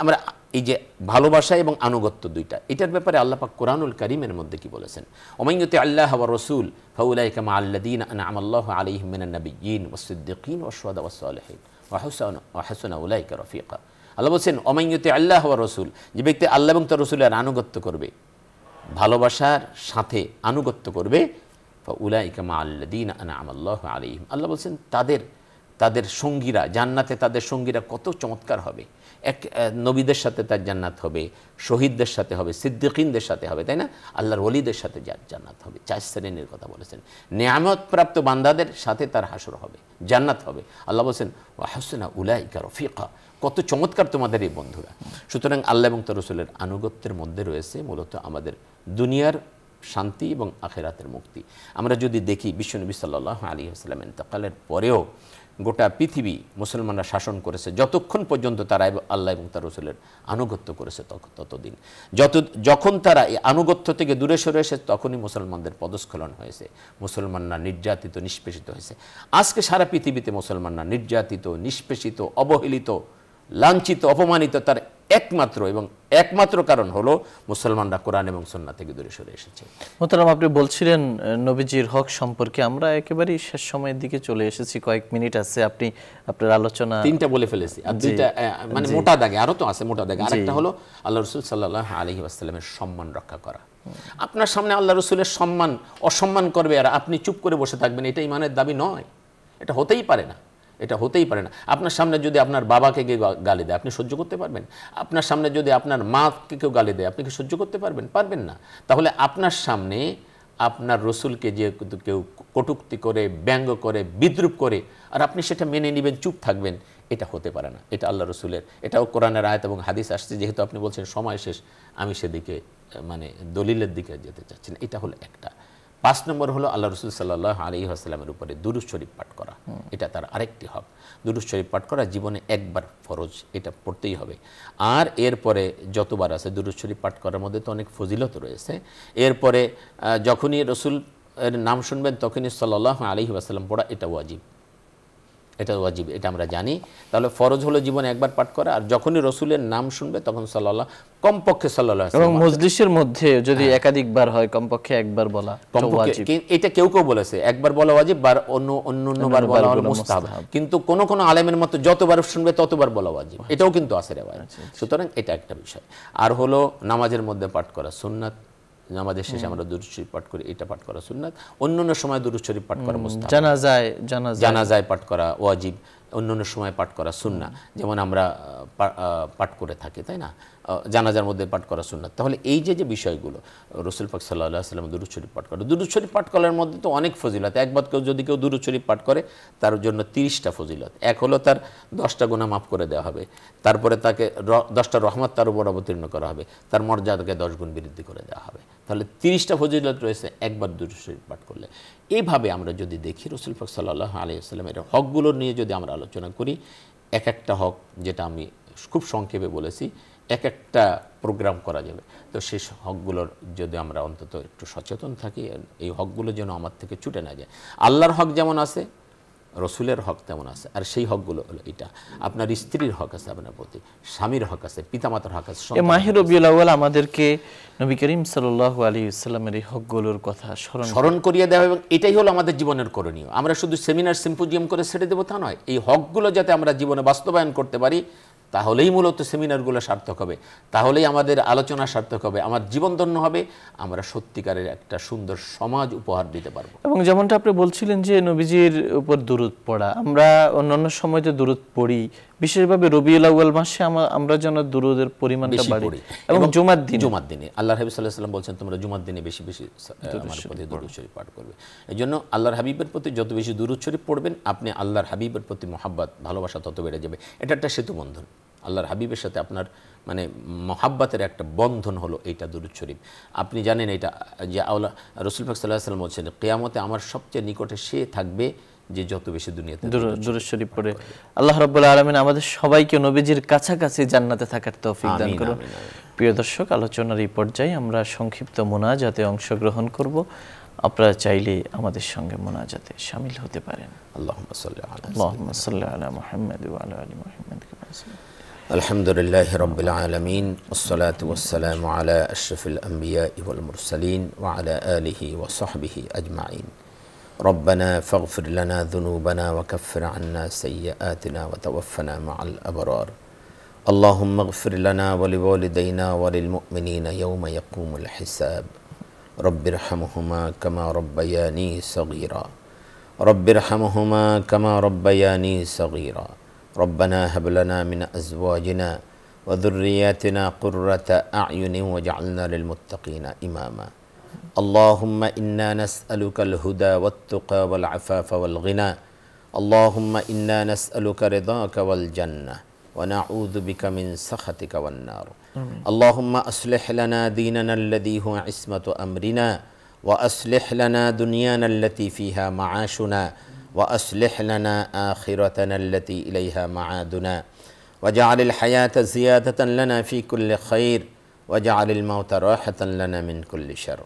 [SPEAKER 2] আমরা এই যে ভালোবাসা এবং আনুগত্য দুইটা, এটার ব্যাপারে আল্লাহ পাক কোরআনুল কারীমের মধ্যে কি বলেছেন? ওমাইয়ুতি আল্লাহ ওয়া রাসূল ফাউলাইকা মাআল্লাযীনা আনআমা আল্লাহু আলাইহিম মিনান নাবিয়্যিন ওয়াস সিদ্দীকিন ওয়াশ শুহাদা ওয়াস সালিহিন ওয়া হাসুনা উলাইকা রাফিকা। আল্লাহ বলেন ওমাইয়ুতি আল্লাহ ওয়া রাসূল, যে ব্যক্তি আল্লাহ এবং তার রাসূলের আনুগত্য করবে, ভালোবাসার সাথে আনুগত্য করবে, ফাউলাইকা মাআল্লাযীনা আনআমা আল্লাহু আলাইহিম, আল্লাহ বলেন তাদের সঙ্গীরা, জান্নাতে তাদের সঙ্গীরা কত চমৎকার হবে। এক নবীদের সাথে তার জান্নাত হবে, শহীদদের সাথে হবে, সিদ্দিকিনদের সাথে হবে, তাই না? আল্লাহর ওলিদের সাথে জান্নাত হবে। 4 শ্রেণীর কথা বলেছেন। নেয়ামত প্রাপ্ত বান্দাদের সাথে তার হাসর হবে, জান্নাত হবে। আল্লাহ বলেন ওয়া হাসুনা উলাইকা রাফিকা, কত চমৎকার তোমাদের এই বন্ধুরা। সুতরাং আল্লাহ এবং তার রাসূলের আনুগত্যের মধ্যে রয়েছে মূলত আমাদের দুনিয়ার শান্তি এবং আখিরাতের মুক্তি। আমরা যদি দেখি বিশ্বনবী সাল্লাল্লাহু আলাইহি ওয়াসাল্লাম ইন্তেকালের পরেও গোটা পৃথিবী মুসলমানরা শাসন করেছে যতক্ষণ পর্যন্ত তারা আল্লাহ এবং তার রাসূলের আনুগত্য করেছে, ততদিন। যখন তারা এই আনুগত্য থেকে দূরে সরে এসে, তখনই মুসলমানদের পদস্খলন হয়েছে, মুসলমানরা নির্যাতিত, নিষ্পেষিত হয়েছে। আজকে সারা পৃথিবীতে মুসলমানরা নির্যাতিত, নিষ্পেষিত, অবহেলিত, লাঞ্ছিত, অপমানিত। তার একমাত্র কারণ হলো মুসলমানরা কোরআন এবং সুন্নাহ থেকে দূরে সরে এসেছে।
[SPEAKER 1] মোহতারাম, আপনি বলছিলেন নবীজির হক সম্পর্কে, আমরা একেবারেই শেষ সময়ের দিকে চলে এসেছি, কয়েক মিনিট আছে। আপনি আপনার আলোচনা
[SPEAKER 2] 3টা বলে ফেলেছি, আর 2টা মানে মোটা দাগে, আরো তো আছে মোটা দাগে। আরেকটা হলো আল্লাহ রাসূল সাল্লাল্লাহু আলাইহি ওয়াসাল্লামের সম্মান রক্ষা করা। আপনার সামনে আল্লাহ রাসূলের অসম্মান করবে আর আপনি চুপ করে বসে থাকবেন, এটা ঈমানের দাবি নয়, এটা হতেই পারে না। আপনার সামনে যদি আপনার বাবাকে কেউ গালি দেয়, আপনি সহ্য করতে পারবেন? আপনার সামনে যদি আপনার মাকে কেউ গালি দেয়, আপনি কি সহ্য করতে পারবেন না। তাহলে আপনার সামনে আপনার রসুলকে যে কেউ কটূক্তি করে, ব্যঙ্গ করে, বিদ্রূপ করে, আর আপনি সেটা মেনে নেবেন, চুপ থাকবেন, এটা হতে পারে না। এটা আল্লাহ রসুলের, এটাও কোরআনের আয়াত এবং হাদিস আসছে। যেহেতু আপনি বলছেন সময় শেষ, আমি সেদিকে মানে দলিলের দিকে যেতে চাচ্ছি না। এটা হলো একটা। 5 নম্বর হলো আল্লাহ রাসূল সাল্লাল্লাহু আলাইহি ওয়াসাল্লামের উপরে দুরূদ শরীফ পাঠ করা, এটা তার আরেকটি হক। দুরূদ শরীফ পাঠ করা জীবনে একবার ফরজ, এটা পড়তেই হবে। আর এরপরে যতবার আছে দুরূদ শরীফ পাঠ করার মধ্যে তো অনেক ফজিলত রয়েছে। এরপরে যখনই রসুল এর নাম শুনবেন তখনই সাল্লাল্লাহু আলাইহি ওয়াসাল্লাম পড়া, এটা ওয়াজিব, এটা ওয়াজিব, এটা আমরা জানি। তাহলে ফরজ হলো জীবনে একবার পাঠ করা, আর যখনই রসুলের নাম শুনবে তখন সাল্লাল্লাহ, কমপক্ষে সাল্লাল্লাহু আলাইহি
[SPEAKER 1] এবং
[SPEAKER 2] ওয়াসাল্লাম,
[SPEAKER 1] মজলিসের মধ্যে যদি একাধিকবার হয় কমপক্ষে একবার বলা ওয়াজিব।
[SPEAKER 2] এটা কেউ কেউ বলেছে একবার বলা ওয়াজিব, বার অন্যবার বলা হলো মুস্তাহাব, কিন্তু কোন কোন আলেমের মতো যতবার শুনবে ততবার বলা ওয়াজিব, এটাও কিন্তু আছে রেওয়ায়েত। সুতরাং এটা একটা বিষয়। আর হলো নামাজের মধ্যে পাঠ করা সুন্নাত, নামাজের শেষে আমরা দুরূদ শরীফ পাঠ করি, এটা পাঠ করা সুন্নাত। অন্যান্য সময় দুরূদ শরীফ পাঠ করা মুস্তাহাব। জানাজায় পাঠ করা ওয়াজিব, অন্যান্য সময় পাঠ করা সুন্নাহ, যেমন আমরা পাঠ করে থাকি, তাই না? জানাজার মধ্যে পাঠ করা সুন্নাত। তাহলে এই যে যে বিষয়গুলো, রাসূল পাক সাল্লাল্লাহু আলাইহি ওয়াসাল্লাম দুরূদ শরীফ পাঠ করা, দুরূদ শরীফ পাঠ করার মধ্যে তো অনেক ফজিলত। একবার যদি কেউ দুরূদ শরীফ পাঠ করে তার জন্য 30টা ফজিলত। এক হলো তার 10টা গুনাহ মাফ করে দেওয়া হবে, তারপরে তাকে 10টা রহমত তার উপর অবতীর্ণ করা হবে, তার মর্যাদাকে 10 গুণ বৃদ্ধি করে দেওয়া হবে। তাহলে 30টা ফজিলত রয়েছে একবার দুরূদ শরীফ পাঠ করলে। এইভাবে আমরা যদি দেখি রাসূল পাক সাল্লাল্লাহু আলাইহি ওয়াসাল্লামের হকগুলো নিয়ে যদি আমরা আলোচনা করি, এক একটা হক, যেটা আমি খুব সংক্ষেপে বলেছি, এক একটা প্রোগ্রাম করা যাবে। তো সেই হকগুলোর যদি আমরা অন্তত একটু সচেতন থাকি, এই হকগুলো যেন আমার থেকে ছুটে না যায়। আল্লাহর হক যেমন আছে, রসুলের হক তেমন আছে। আর সেই হকগুলো হলো এটা, আপনার স্ত্রীর হক আছে আপনার প্রতি, স্বামীর হক আছে, পিতামাতার হক আছে।
[SPEAKER 1] মাহে রবিউল আউয়াল আমাদেরকে নবী করিম সাল্লাল্লাহু আলাইহি ওয়াসাল্লামের এই হকগুলোর কথা স্মরণ
[SPEAKER 2] করিয়ে দেওয়া, এবং এটাই হলো আমাদের জীবনের করণীয়। আমরা শুধু সেমিনার সিম্পোজিয়াম করে ছেড়ে দেবো তা নয়, এই হকগুলো যাতে আমরা জীবনে বাস্তবায়ন করতে পারি, তাহলেই মূলত সেমিনারগুলো সার্থক হবে, তাহলেই আমাদের আলোচনা সার্থক হবে, আমার জীবন ধন্য হবে, আমরা সত্যিকারের একটা সুন্দর সমাজ উপহার দিতে পারবো।
[SPEAKER 1] এবং যেমনটা আপনি বলছিলেন যে নবীজির উপর দুরূদ পড়া, আমরা অন্যান্য সময়তে দুরূদ পড়ি, বিশেষভাবে রবিউল আউয়াল মাসে আমরা যেন দুরূদের পরিমাণটা বাড়াই। এবং জুমার
[SPEAKER 2] দিনে আল্লাহর হাবিব সাল্লাল্লাহু আলাইহি ওয়াসাল্লাম বলেছেন, তোমরা জুমার দিনে বেশি বেশি আমার প্রতি দুরূদ শরীফ পাঠ করবে। এজন্য আল্লাহর হাবিবের প্রতি যত বেশি দুরূদ শরীফ পড়বেন, আপনি আল্লাহর হাবিবের প্রতি মহব্বত, ভালোবাসা তত বেড়ে যাবে। এটা একটা সেতু বন্ধন, আল্লাহর হাবিবের সাথে আপনার মানে মহাব্বতের একটা বন্ধন হলো এইটা দুরূদ শরীফ। আপনি জানেন এটা যে রাসূল পাক সাল্লাল্লাহু আলাইহি ওয়াসাল্লাম বলছেন, কিয়ামতে আমার সবচেয়ে নিকটে সে থাকবে যে যত বেশি দুনিয়াতে
[SPEAKER 1] দুরূদ শরীফ পড়ে। আল্লাহ রাব্বুল আলামিন আমাদের সবাইকে নবীজির কাছাকাছি জান্নাতে থাকার তৌফিক দান করুন। প্রিয় দর্শক, আলোচনার এই পর্যায়ে আমরা সংক্ষিপ্ত মুনাজাতে অংশগ্রহণ করব। আপনারা চাইলে আমাদের সঙ্গে মুনাজাতে শামিল হতে পারেন।
[SPEAKER 2] আল্লাহুম্মা সাল্লি
[SPEAKER 1] আলা মুহাম্মাদ ওয়া আলা আলি মুহাম্মাদ।
[SPEAKER 2] আলহামদুলিল্লাহি রাব্বিল আলামিন, ওয়াসসালাতু ওয়াসসালামু আলা আশরাফিল আমবিয়া ওয়াল মুরসালিন ওয়া আলা আলিহি ওয়া সাহবিহি আজমাইন। ربنا فاغفر لنا ذنوبنا وكفر عنا سيئاتنا وتوفنا مع الأبرار. اللهم اغفر لنا ولوالدينا وللمؤمنين يوم يقوم الحساب. رب ارحمهما كما ربياني صغيرا. رب ارحمهما كما ربياني صغيرا. ربنا هب لنا من أزواجنا وذرياتنا قرة أعين واجعلنا للمتقين إماما. اللهم إنا نسألك الهدى والتقى والعفاف والغنى. اللهم إنا نسألك رضاك والجنة ونعوذ بك من سخطك والنار. اللهم أصلح لنا ديننا الذي هو عصمة أمرنا، وأصلح لنا دنيانا التي فيها معاشنا، وأصلح لنا آخرتنا التي إليها معادنا، واجعل الحياة زيادة لنا في كل خير، واجعل الموت راحة لنا من كل شر.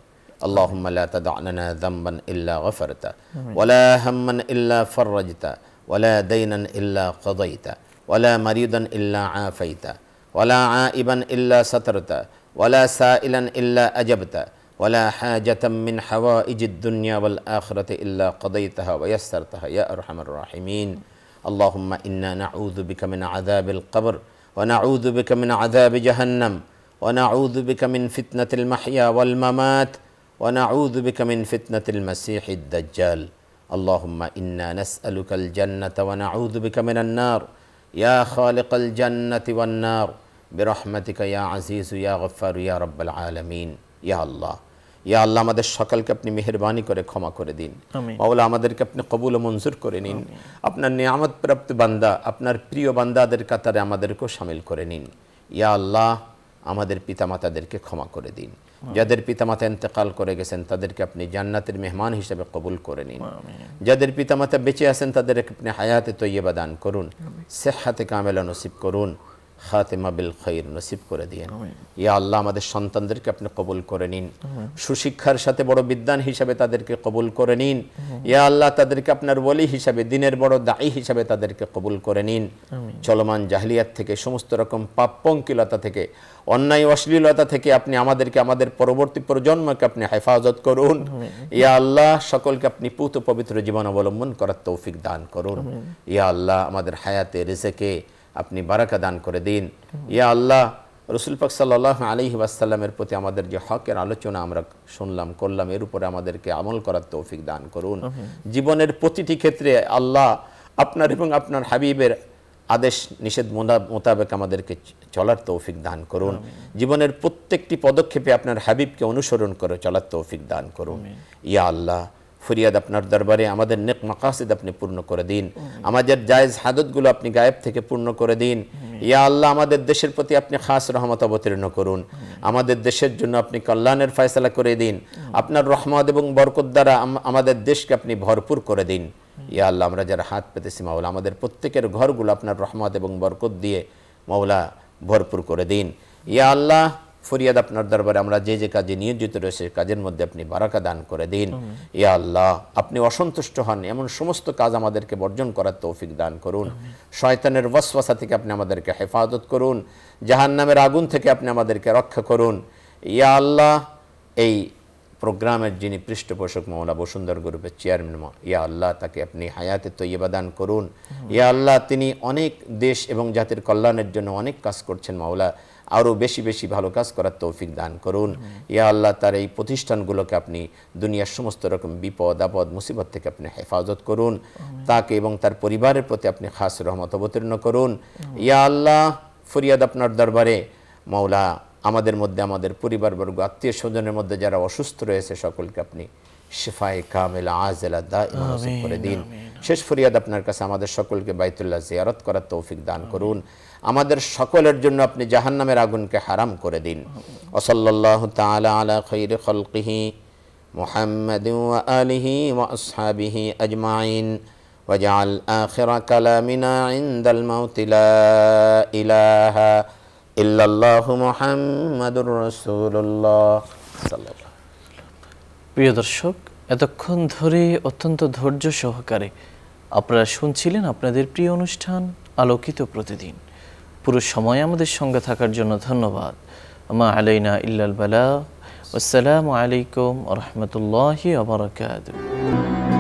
[SPEAKER 2] اللهم لا تدع لنا ذنبا إلا غفرته، ولا هما إلا فرجته، ولا دينا إلا قضيته، ولا مريضا إلا عافيته، ولا عائبا إلا سترته، ولا سائلا إلا أجبته، ولا حاجة من حوائج الدنيا والآخرة إلا قضيتها ويسرتها يا أرحم الراحمين. اللهم إنا نعوذ بك من عذاب القبر، ونعوذ بك من عذاب جهنم، ونعوذ بك من فتنة المحيا والممات، ونعوذ بك من فتنة المسيح الدجال. اللهم إنا نسألك الجنة ونعوذ بك من النار يا خالق الجنة والنار برحمتك يا عزيز يا غفار يا رب العالمين. يا الله ইয়া আল্লাহ, আমাদের সকলকে আপনি মেহেরবানি করে ক্ষমা করে দিন। মাওলা, আমাদেরকে আপনি কবুল ও মঞ্জুর করে নিন। আপনার নিয়ামত প্রাপ্ত বান্দা, আপনার প্রিয় বান্দাদের কাতারে আমাদেরকেও শামিল করে নিন। ইয়া আল্লাহ, আমাদের পিতামাতাদেরকে ক্ষমা করে দিন। যাদের পিতামাতা ইন্তেকাল করে গেছেন তাদেরকে আপনি জান্নাতের মেহমান হিসেবে কবুল করে নিন। যাদের পিতামাতা বেঁচে আছেন তাদেরকে আপনি হায়াতে তৈয়বা দান করুন, সেহহাতে কামেলা নসিব করুন। খাতেমা বিল খাইর নসিব করে দিয়েন। ইয়া আল্লাহ আমাদের সন্তানদেরকে আপনি কবুল করে নিন, সুশিক্ষার সাথে বড় বিদ্বান হিসাবে তাদেরকে কবুল করে নিন। ইয়া আল্লাহ তাদেরকে আপনার ওলি হিসাবে, দিনের বড় দায়ী হিসাবে তাদেরকে কবুল করে নিন। চলমান জাহিলিয়াত থেকে, সমস্ত রকম পাপ পঙ্কিলতা থেকে, অন্যায় অশ্লীলতা থেকে আপনি আমাদেরকে, আমাদের পরবর্তী প্রজন্মকে আপনি হেফাজত করুন। ইয়া আল্লাহ সকলকে আপনি পুত পবিত্র জীবন অবলম্বন করার তৌফিক দান করুন। ইয়া আল্লাহ আমাদের হায়াতে রিজেকে আপনি বারাকা দান করে দিন। ইয়া আল্লাহ রাসূল পাক সাল্লাল্লাহু আলাইহি ওয়াসাল্লামের প্রতি আমাদের যে হকের আলোচনা আমরা শুনলাম করলাম, এর উপরে আমাদেরকে আমল করার তৌফিক দান করুন। জীবনের প্রতিটি ক্ষেত্রে আল্লাহ আপনার এবং আপনার হাবিবের আদেশ নিষেধ মোতাবেক আমাদেরকে চলার তৌফিক দান করুন। জীবনের প্রত্যেকটি পদক্ষেপে আপনার হাবিবকে অনুসরণ করে চলার তৌফিক দান করুন। ইয়া আল্লাহ ফরিয়াদ আপনার দরবারে, আমাদের নেক মাকাসিদ আপনি পূর্ণ করে দিন, আমাদের জায়েজ হাদতগুলো আপনি গায়েব থেকে পূর্ণ করে দিন। ইয়া আল্লাহ আমাদের দেশের প্রতি আপনি খাস রহমত অবতীর্ণ করুন, আমাদের দেশের জন্য আপনি কল্যাণের ফয়সালা করে দিন। আপনার রহমত এবং বরকত দ্বারা আমাদের দেশকে আপনি ভরপুর করে দিন। ইয়া আল্লাহ আমরা যারা হাত পেতেছি মাওলা, আমাদের প্রত্যেকের ঘরগুলো আপনার রহমত এবং বরকত দিয়ে মাওলা ভরপুর করে দিন। ইয়া আল্লাহ ফরিয়াদ আপনার দরবারে, আমরা যে যে কাজে নিয়োজিত রয়েছে কাজের মধ্যে আপনি বারাকা দান করে দিন। ইয়া আল্লাহ আপনি অসন্তুষ্ট হন এমন সমস্ত কাজ আমাদেরকে বর্জন করার তৌফিক দান করুন। শয়তানের ওয়াসওয়াসা থেকে আপনি আমাদেরকে হেফাজত করুন, জাহান্নামের আগুন থেকে আপনি আমাদেরকে রক্ষা করুন। ইয়া আল্লাহ এই প্রোগ্রামের যিনি পৃষ্ঠপোষক মাওলা বসুন্ধরা গ্রুপের চেয়ারম্যান, ইয়া আল্লাহ তাকে আপনি হায়াতে তৈয়বা দান করুন। ইয়া আল্লাহ তিনি অনেক দেশ এবং জাতির কল্যাণের জন্য অনেক কাজ করছেন মাওলা, আরও বেশি বেশি ভালো কাজ করার তৌফিক দান করুন। ইয়া আল্লাহ তার এই প্রতিষ্ঠানগুলোকে আপনি দুনিয়ার সমস্ত রকম বিপদ আপদ মুসিবত থেকে আপনি হেফাজত করুন, তাকে এবং তার পরিবারের প্রতি আপনি খাস রহমত অবতীর্ণ করুন। ইয়া আল্লাহ ফরিয়াদ আপনার দরবারে মাওলা আমাদের মধ্যে, আমাদের পরিবারবর্গ, আত্মীয় স্বজনের মধ্যে যারা অসুস্থ রয়েছে সকলকে আপনি শিফায়ে কামিলা আজেলা দাইমা নসিব করে দিন। শেষ ফরিয়াদ আপনার কাছে আমাদের সকলকে বাইতুল্লাহ জিয়ারত করার তৌফিক দান করুন। আমাদের সকলের জন্য আপনি জাহান্নামের আগুনকে হারাম করে দিন। ওয়া সাল্লাল্লাহু তাআলা আলা খায়রি খালকিহি মুহাম্মাদিন ওয়া আলিহি ওয়া আসহাবিহি আজমাইন ওয়াজআল আখিরা কালামিনা ইনদাল মাউতি লা ইলাহা ইল্লাল্লাহু মুহাম্মাদুর রাসূলুল্লাহ সাল্লাল্লাহু।
[SPEAKER 1] প্রিয় দর্শক, এতক্ষণ ধরে অত্যন্ত ধৈর্য সহকারে আপনারা শুনছিলেন আপনাদের প্রিয় অনুষ্ঠান আলোকিত প্রতিদিন। পুরো সময় আমাদের সঙ্গে থাকার জন্য ধন্যবাদ। মা আলাইনা ইল্লাল বালাগ। আসসালামু আলাইকুম ওয়া রাহমাতুল্লাহি ওয়া বারাকাতুহু।